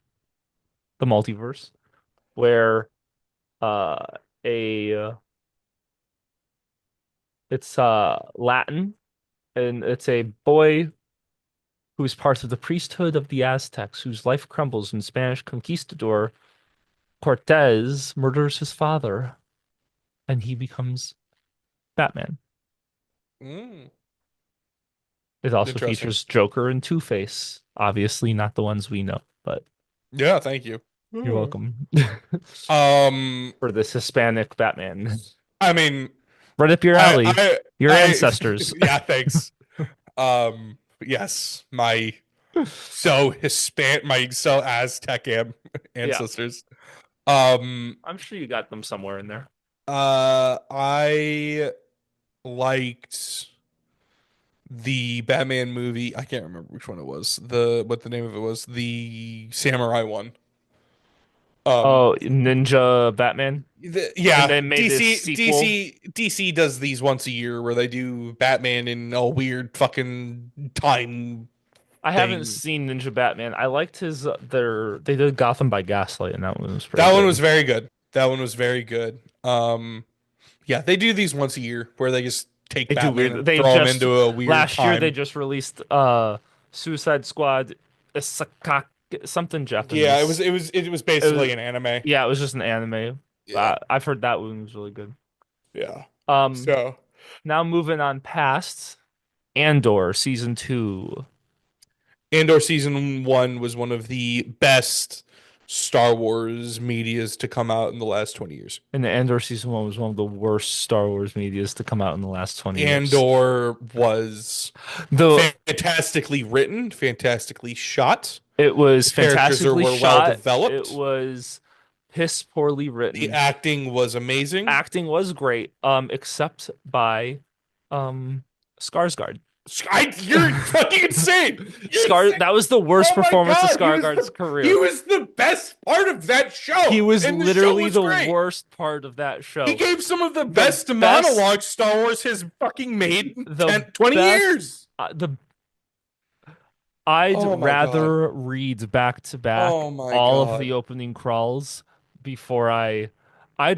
the multiverse where uh a it's Latin, and it's a boy who's part of the priesthood of the Aztecs whose life crumbles when Spanish conquistador Cortez murders his father, and he becomes Batman. mm, It also interesting. features Joker and Two-Face. Obviously not the ones we know, but Yeah, thank you. you're Mm. welcome Um, for this Hispanic Batman. I mean, Right up your I, alley. I, Your I, ancestors. yeah, thanks. Yes, my so Aztec Yeah, ancestors. Um, I'm sure you got them somewhere in there. I liked the Batman movie. I can't remember which one it was. What the name of it was. The samurai one. Um, Oh, Ninja Batman. And yeah, they made this sequel. DC does these once a year where they do Batman in a weird fucking time I haven't thing. seen Ninja Batman. I liked his they did Gotham by Gaslight, and that one was pretty That one was good. very good. That one was very good. Yeah, they do these once a year where they just take They do Batman weird. and They throw him just into a weird last year they time. just released Suicide Squad Isaka, something Yeah, Japanese. it was It was, basically an anime. yeah, it was just an anime. Yeah, I've heard that one was really good. yeah. Um, So Now moving on past Andor season 2. Andor season 1 was one of the best Star Wars medias to come out in the last 20 years. And the Andor season 1 was one of the worst Star Wars medias to come out in the last 20 years. Andor was The fantastically written, fantastically shot. It was The characters fantastically were well shot. It developed. was piss poorly The written. acting was amazing. Acting was great, except by um Skarsgård. You're fucking insane. You're Scar insane. That was the worst Oh my performance of God, Skarsgård's he career. was the best part of that He show, was and the show literally was the great. worst part of that He show. gave some of the The best best monologues Star Wars has fucking made in the 20 best years. the I'd Oh my God. rather read back to back Oh my all of the God. opening crawls before I'd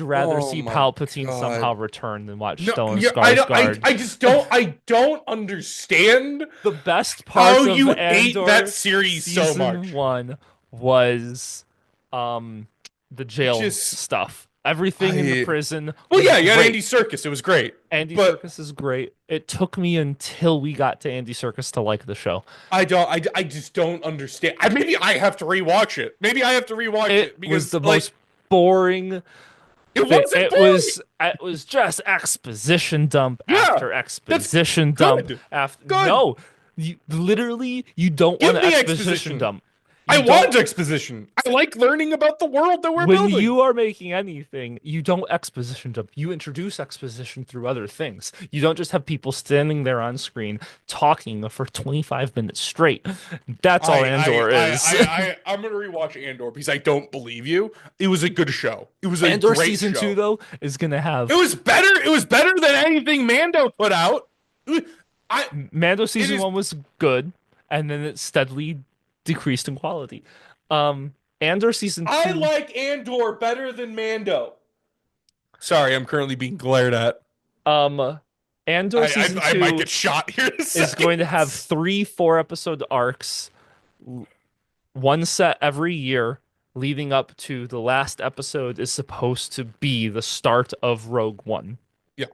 rather Oh see my Palpatine God. somehow return than watch No, Stellan yeah, I don't, Skarsgård. I don't understand The best how part of you hate that Andor series so season much. 1 was um the jail Just, stuff. Everything in the I, prison well, was yeah, you had Andy great. Serkis. It was great. Andy But Serkis is great. It took me until we got to Andy Serkis to like the show. I just don't understand. Maybe I have to rewatch it. Maybe I have to rewatch It it was because, the like, most boring it thing. wasn't boring. It was just exposition dump Yeah, after that's exposition dump good. after Good. no. You don't want Give an me exposition exposition. dump. I You don't want exposition. I like learning about the world that we're When building. you are making anything, you don't exposition dump. You introduce exposition through other things. You don't just have people standing there on screen talking for 25 minutes straight. That's all Andor is. I'm gonna rewatch Andor because I don't believe you. It was a good show. It was a Andor great season 2 show. though is gonna It have was better. It was better than anything Mando put out. I Mando it season is 1 was good, and then it steadily decreased in quality. Andor season I 2 like Andor better than Mando. Sorry, I'm currently being glared at. um Andor season I might 2 get shot here in a is second. going to have 3 4 episode arcs, one set every year leading up to the last episode is supposed to be the start of Rogue One. Yeah,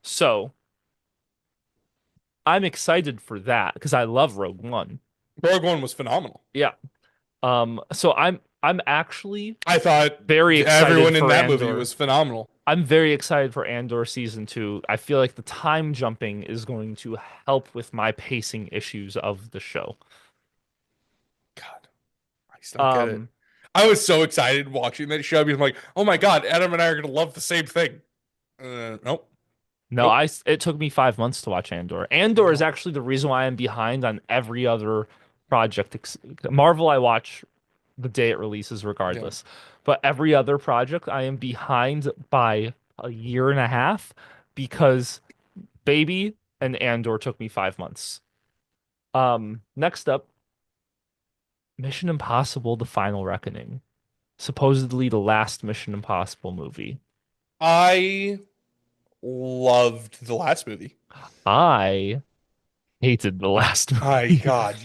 So I'm excited for that because I love Rogue One. Rogue One was phenomenal. Yeah. So I'm actually I thought very excited everyone in for that movie Andor. was phenomenal. I'm very excited for Andor season two. I feel like the time jumping is going to help with my pacing issues of the show. God, I just don't get it. Um, I was so excited watching that show because I'm like, oh my God, Adam and I are gonna love the same thing. Nope, no, nope, it took me 5 months to watch Andor. Andor is nope. actually the reason why I'm behind on every other project. Marvel, I watch the day it releases Yeah. regardless. But every other project, I am behind by a year and a half because Baby and Andor took me 5 months. Next up, Mission Impossible: The Final Reckoning. Supposedly the last Mission Impossible movie. I loved the last movie. I hated the last My movie. God,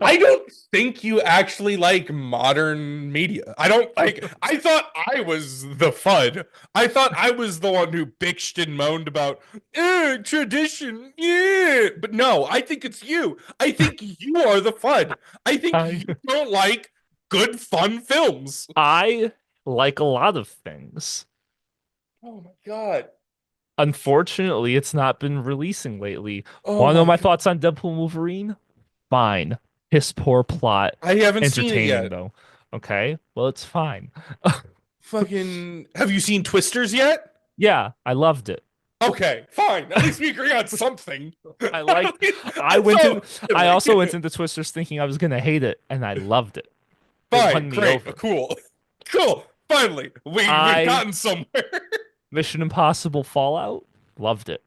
I don't think you actually like modern media. I don't like. I thought I was the FUD. I thought I was the one who bitched and moaned about tradition. Yeah, but no, I think it's you. I think you are the FUD. I think I you don't like good, fun films. I like a lot of things. Oh my God. Unfortunately, it's not been releasing lately. Oh Want to know my my God. thoughts on Deadpool Wolverine? Fine. Piss poor plot. I haven't seen it Entertaining yet. though. Okay. Well, it's fine. Fucking. Have you seen Twisters yet? Yeah, I loved it. Okay, fine. At least we agree on something. I At liked least I that's went all in I'm I doing. also went into Twisters thinking I was gonna hate it, and I loved it. It Fine, won me great, over. cool, cool. Finally, we've I gotten somewhere. It Mission Impossible Fallout, loved it.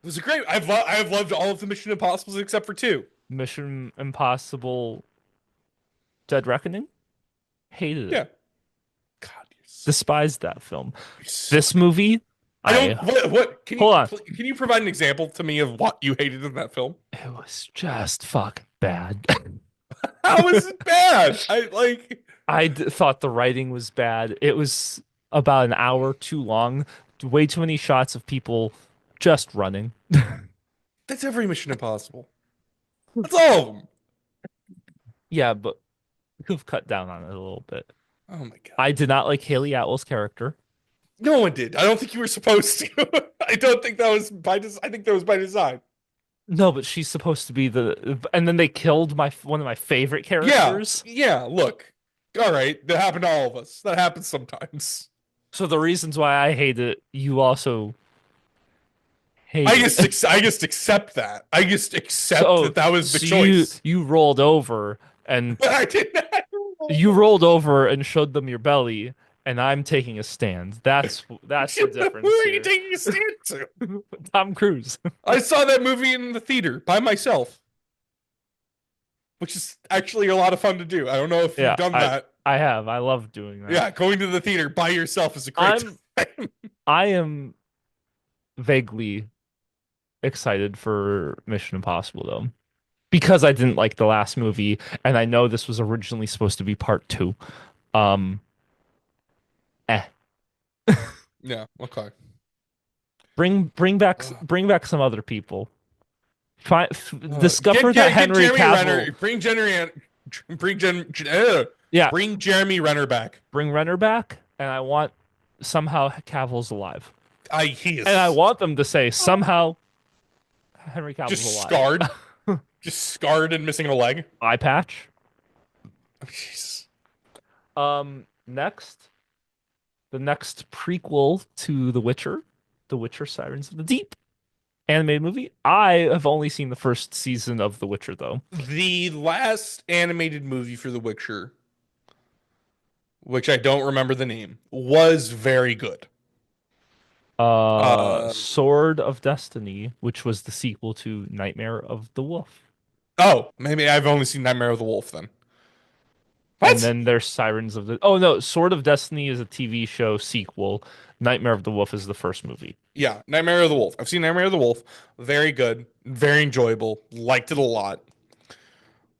was a great. I have loved all of the Mission Impossibles except for two. Mission Impossible Dead Reckoning, hated it. Yeah. God, Despised that film. you're so. This movie, I I don't. What? hold on. Can you provide an example to me of what you hated in that film? It was just fucking bad. How is it bad? I like. Thought the writing was bad. It was about an hour too long. Way too many shots of people just running. That's every Mission Impossible. That's all of them. Yeah, but we could have cut down on it a little bit. Oh my God. I did not like Haley Atwell's character. No one did. I don't think you were supposed to. I don't think that was by design. I think that was by design. No, but she's supposed to be and then they killed my one of my favorite Yeah, characters. yeah. Look, all right, that happened to all of us. That happens sometimes. So the reasons why I hate it, you also hate it. I just accept that. I just accept So that that was the so you choice. you rolled over and But I did not. you rolled over and showed them your belly, and I'm taking a stand. That's the Who difference are you here. taking a stand to? Tom Cruise. I saw that movie in the theater by myself, which is actually a lot of fun to do. I don't know if you've Yeah, done that. I have. I love doing that. Yeah, going to the theater by yourself is a great I'm time. I am vaguely excited for Mission Impossible though. Because I didn't like the last movie, and I know this was originally supposed to be part two. Um, eh. Yeah, okay. Uh, Bring back some other people. get Discover that get Henry Jeremy Cavill. Renner. Bring Yeah, bring Jeremy Renner back. bring Renner back, and I want somehow Cavill's alive, I he and I is want them to say somehow Henry Cavill's just alive. scarred, just scarred and missing a leg. Eye patch. Oh, jeez. Next, the next prequel to The Witcher: Sirens of the Deep animated movie. I have only seen the first season of The Witcher though. The last animated movie for The Witcher, which I don't remember the name, was very good. Uh Sword of Destiny, which was the sequel to Nightmare of the Wolf. oh, maybe I've only seen Nightmare of the Wolf then. And What? then there's Sirens of the Oh no, Sword of Destiny is a TV show sequel. Nightmare of the Wolf is the first movie. Yeah, Nightmare of the Wolf. I've seen Nightmare of the Wolf. Very good, very enjoyable. Liked it a lot.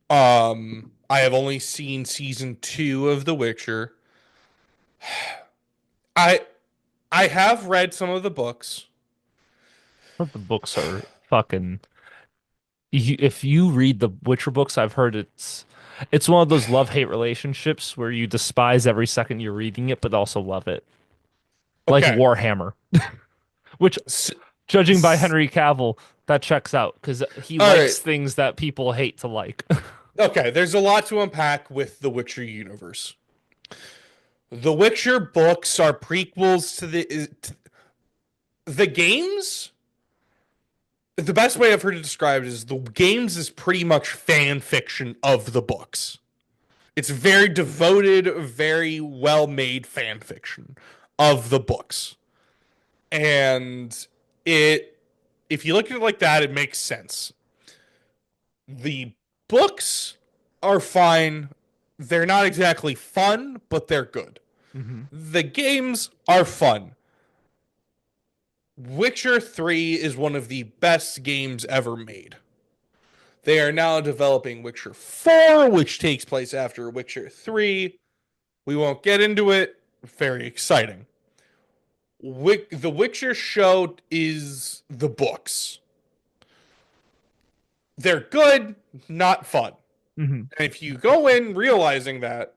I have only seen season 2 of The Witcher. I I have read some of the books. But the books are fucking if you read the Witcher books, I've heard it's It's one of those love-hate relationships where you despise every second you're reading it, but also love it. Like Okay. Warhammer, which, S- judging by s- Henry Cavill, that checks out because he all right. likes things that people hate to like. Okay, there's a lot to unpack with the Witcher universe. The Witcher books are prequels to the games. The best way I've heard it described is the games is pretty much fan fiction of the books. It's very devoted, very well made fan fiction of the books. And it, if you look at it like that, it makes sense. The books are fine. They're not exactly fun, but they're good. Hmm. The games are fun. Witcher 3 is one of the best games ever made. They are now developing Witcher 4, which takes place after Witcher 3. We won't get into it. Very exciting. The Witcher show is the books. They're good, not fun. Hmm. And if you go in realizing that,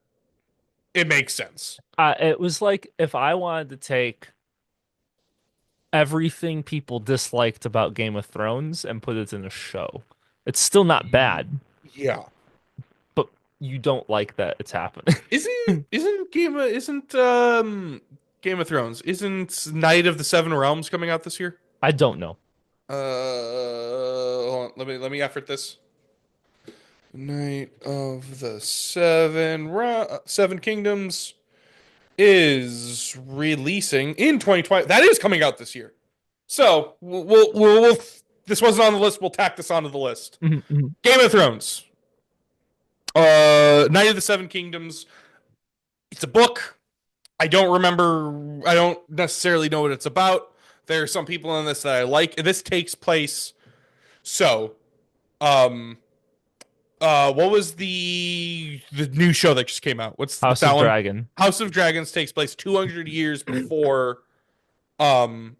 it makes sense. It was like if I wanted to take everything people disliked about Game of Thrones and put it in a show. It's still not bad, Yeah. but you don't like that it's happening. Isn't Game of Thrones, isn't Night of the Seven Realms coming out this year? I don't know. Hold on, let me effort this. Night of the Seven Kingdoms is releasing in 2020. That is coming out this year. So this wasn't on the list. We'll tack this onto the list. Mhm, mhm. Game of Thrones. Night of the Seven Kingdoms. It's a book. I don't remember. I don't necessarily know what it's about. There are some people in this that I like. This takes place. So, um, what was the new show that just came out? What's House that of one? Dragon. House of Dragons takes place 200 years before um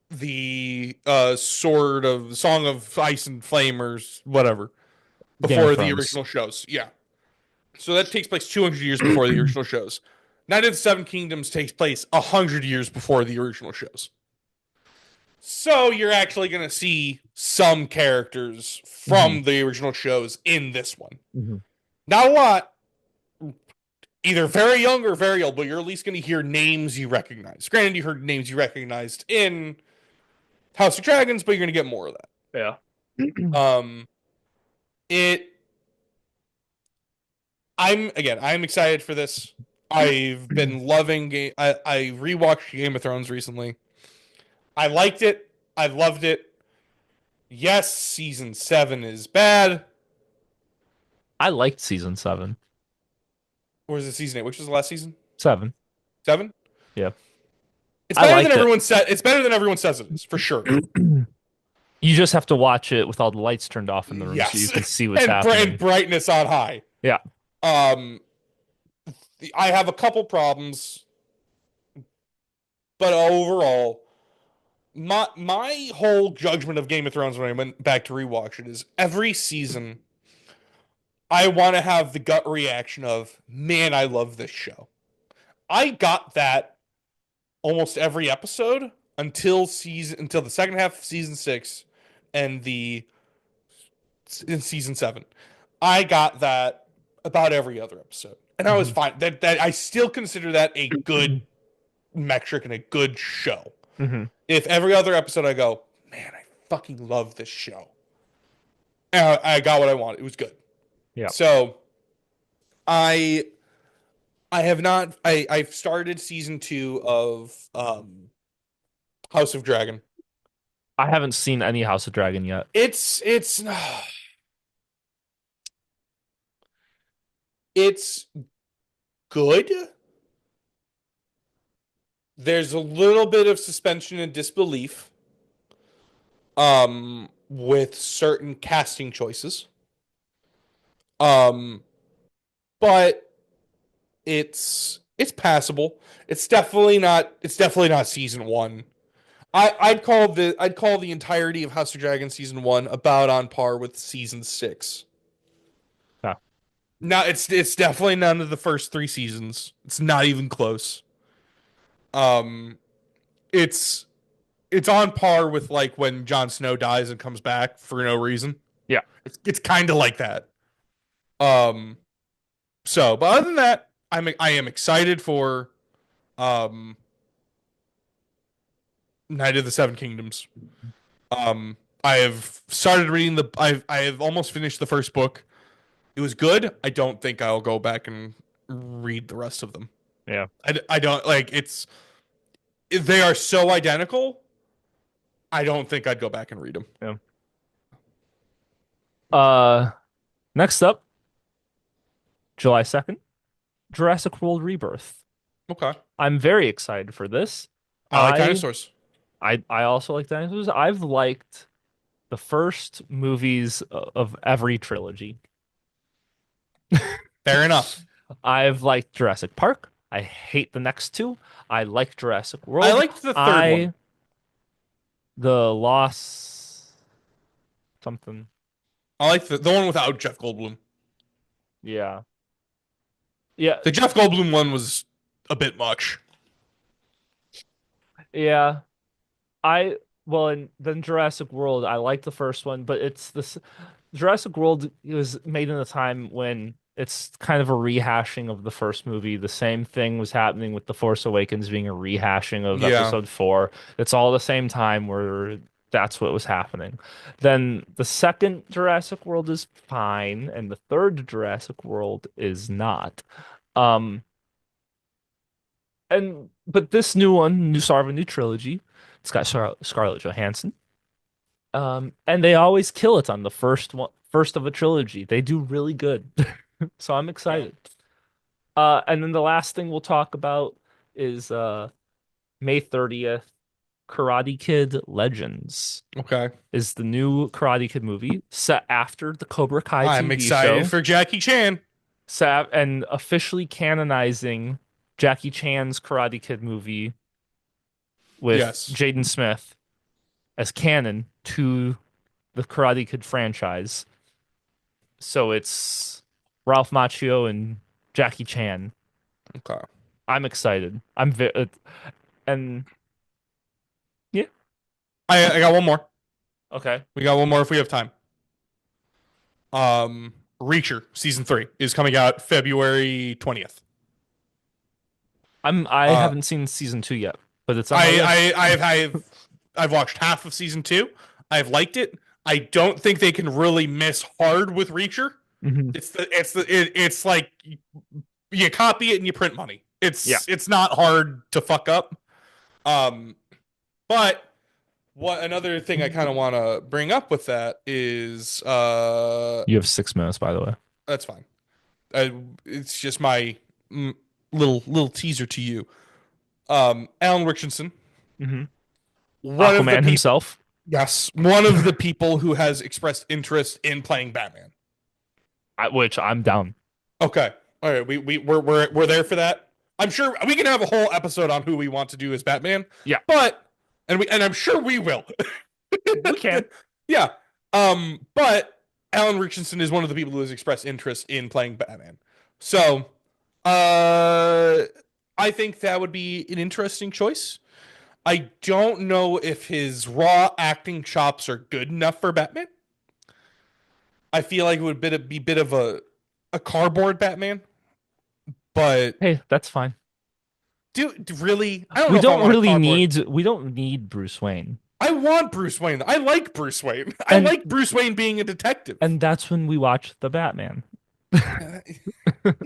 the Sword of Song of Ice and Flame or whatever, Game of before the Thrones. original shows. Yeah. So that takes place 200 years before the original shows. Night of the Seven Kingdoms takes place 100 years before the original shows. So you're actually going to see some characters Hmm. from the original shows in this one. Hmm. Not a lot, either very young or very old, but you're at least going to hear names you recognize. Granted, you heard names you recognized in House of Dragons, but you're going to get more of Yeah. that. It. I'm excited for this. I've been loving game. I rewatched Game of Thrones recently. I liked it. I loved it. Yes, season 7 is bad. I liked season seven. Or is it season 8? Which was the last season? Seven. 7? Yeah. It's I better than liked it. everyone said. It's better than everyone says it is, for sure. You just have to watch it with all the lights turned off in the room so you Yes. can see what's And happening. brightness on high. Yeah. Um I have a couple problems, but overall, my whole judgment of Game of Thrones when I went back to rewatch it is every season I want to have the gut reaction of, man, I love this show. I got that almost every episode until the second half of season 6 and the in season 7. I got that about every other episode. And I was Hmm. fine. That I still consider that a good metric and a good show. Hmm. If every other episode I go, man, I fucking love this show. And I got what I wanted. It was good. Yeah. So I I have not I've started season 2 of House of Dragon. I haven't seen any House of Dragon yet. It's it's good. There's a little bit of suspension and disbelief with certain casting choices. Um but it's passable. It's definitely not season 1. I'd call the entirety of House of Dragon season 1 about on par with season 6. Yeah. No, it's definitely none of the first three seasons. It's not even close. Um, it's it's on par with like when Jon Snow dies and comes back for no reason. Yeah, It's kind of like that. Um, but other than that, I am excited for um Night of the Seven Kingdoms. I have started reading I have almost finished the first book. It was good. I don't think I'll go back and read the rest of them. yeah, I don't like it's they are so identical. I don't think I'd go back and read them. yeah. Uh, Next up, July 2nd, Jurassic World Rebirth. Okay. I'm very excited for this. I like I dinosaurs. I also like dinosaurs. I've liked the first movies of every trilogy. Fair enough. I've liked Jurassic Park. I hate the next two. I like Jurassic I World. liked the third one. I the loss something. I like the one without Jeff Goldblum. Yeah. Yeah. The Jeff Goldblum one was a bit much. Yeah. I well, and then Jurassic World, I like the first one, but it's this Jurassic World was made in a time when it's kind of a rehashing of the first movie. The same thing was happening with The Force Awakens being a rehashing of Yeah. episode 4. It's all the same time where that's what was happening. Then the second Jurassic World is fine, and the third Jurassic World is not. Um, and but this new one, new start of a new trilogy, it's got Scarlett Johansson. And they always kill it on the first of a trilogy. They do really good. So I'm Okay. excited. And then the last thing we'll talk about is May 30th, Karate Kid Legends Okay. is the new Karate Kid movie set after the Cobra Kai I'm TV excited show, for Jackie Chan. set and officially canonizing Jackie Chan's Karate Kid movie with Yes. Jaden Smith as canon to the Karate Kid franchise. So it's Ralph Macchio and Jackie Chan. Okay. I'm excited. And yeah, I got one more. okay. We got one more if we have time. Reacher season 3 is coming out February 20th. I Uh, haven't seen season 2 yet, but it's on my I list. I I've watched half of season 2. I've liked it. I don't think they can really miss hard with Reacher. Hmm. It's like you copy it and you print money. Yeah, It's not hard to fuck up. Um, but what another thing I kind of want to bring up with that is you have 6 minutes, by the way. that's fine. Uh, it's just my mm, little teaser to you. Alan Richardson, Hmm. one of the Aquaman people, himself. yes, one of the people who has expressed interest in playing Batman. Which I'm down. Okay, all right, we're there for that. I'm sure we can have a whole episode on who we want to do as Batman, Yeah, but and I'm sure we will. we can. Yeah. But Alan Richardson is one of the people who has expressed interest in playing Batman. So, uh, I think that would be an interesting choice. I don't know if his raw acting chops are good enough for Batman. I feel like it would be a bit of a cardboard Batman, but Hey, that's fine. really, I don't know if I want a cardboard. We don't need Bruce Wayne. I want Bruce Wayne. I like Bruce Wayne. I And like Bruce Wayne being a detective. that's when we watch the Batman.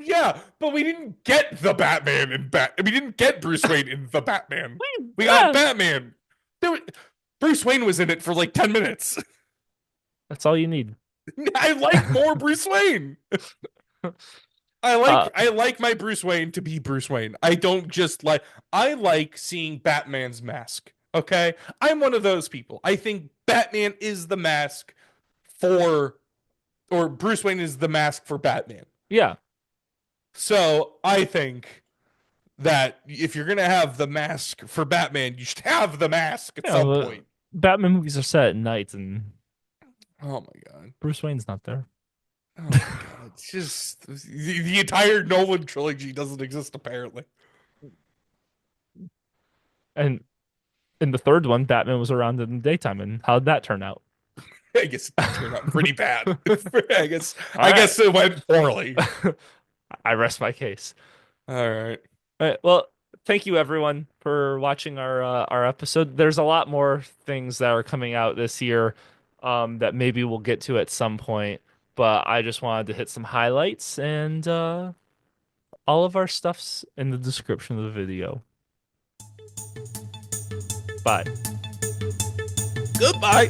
Yeah, but we didn't get the Batman in We didn't get Bruce Wayne in the Batman. We got Yeah, Batman. There was- Bruce Wayne was in it for like 10 minutes. that's all you need. I like more Bruce Wayne. Uh, I like my Bruce Wayne to be Bruce Wayne. I don't just like I like seeing Batman's mask. Okay? I'm one of those people. I think Batman is the mask for or Bruce Wayne is the mask for Batman. yeah. So I think that if you're gonna have the mask for Batman, you should have the mask at Yeah, some but point. Batman movies are set at night and Oh my god. Bruce Wayne's not there. Oh my god. It's just the entire Nolan trilogy doesn't exist apparently. And in the third one, Batman was around in the daytime, and how'd that turn out? I guess it did turn out pretty bad. I guess All I right. guess it went poorly. I rest my case. All right. All right. Well, thank you everyone for watching our episode. There's a lot more things that are coming out this year that maybe we'll get to at some point, but I just wanted to hit some highlights and all of our stuff's in the description of the video. Bye. Goodbye.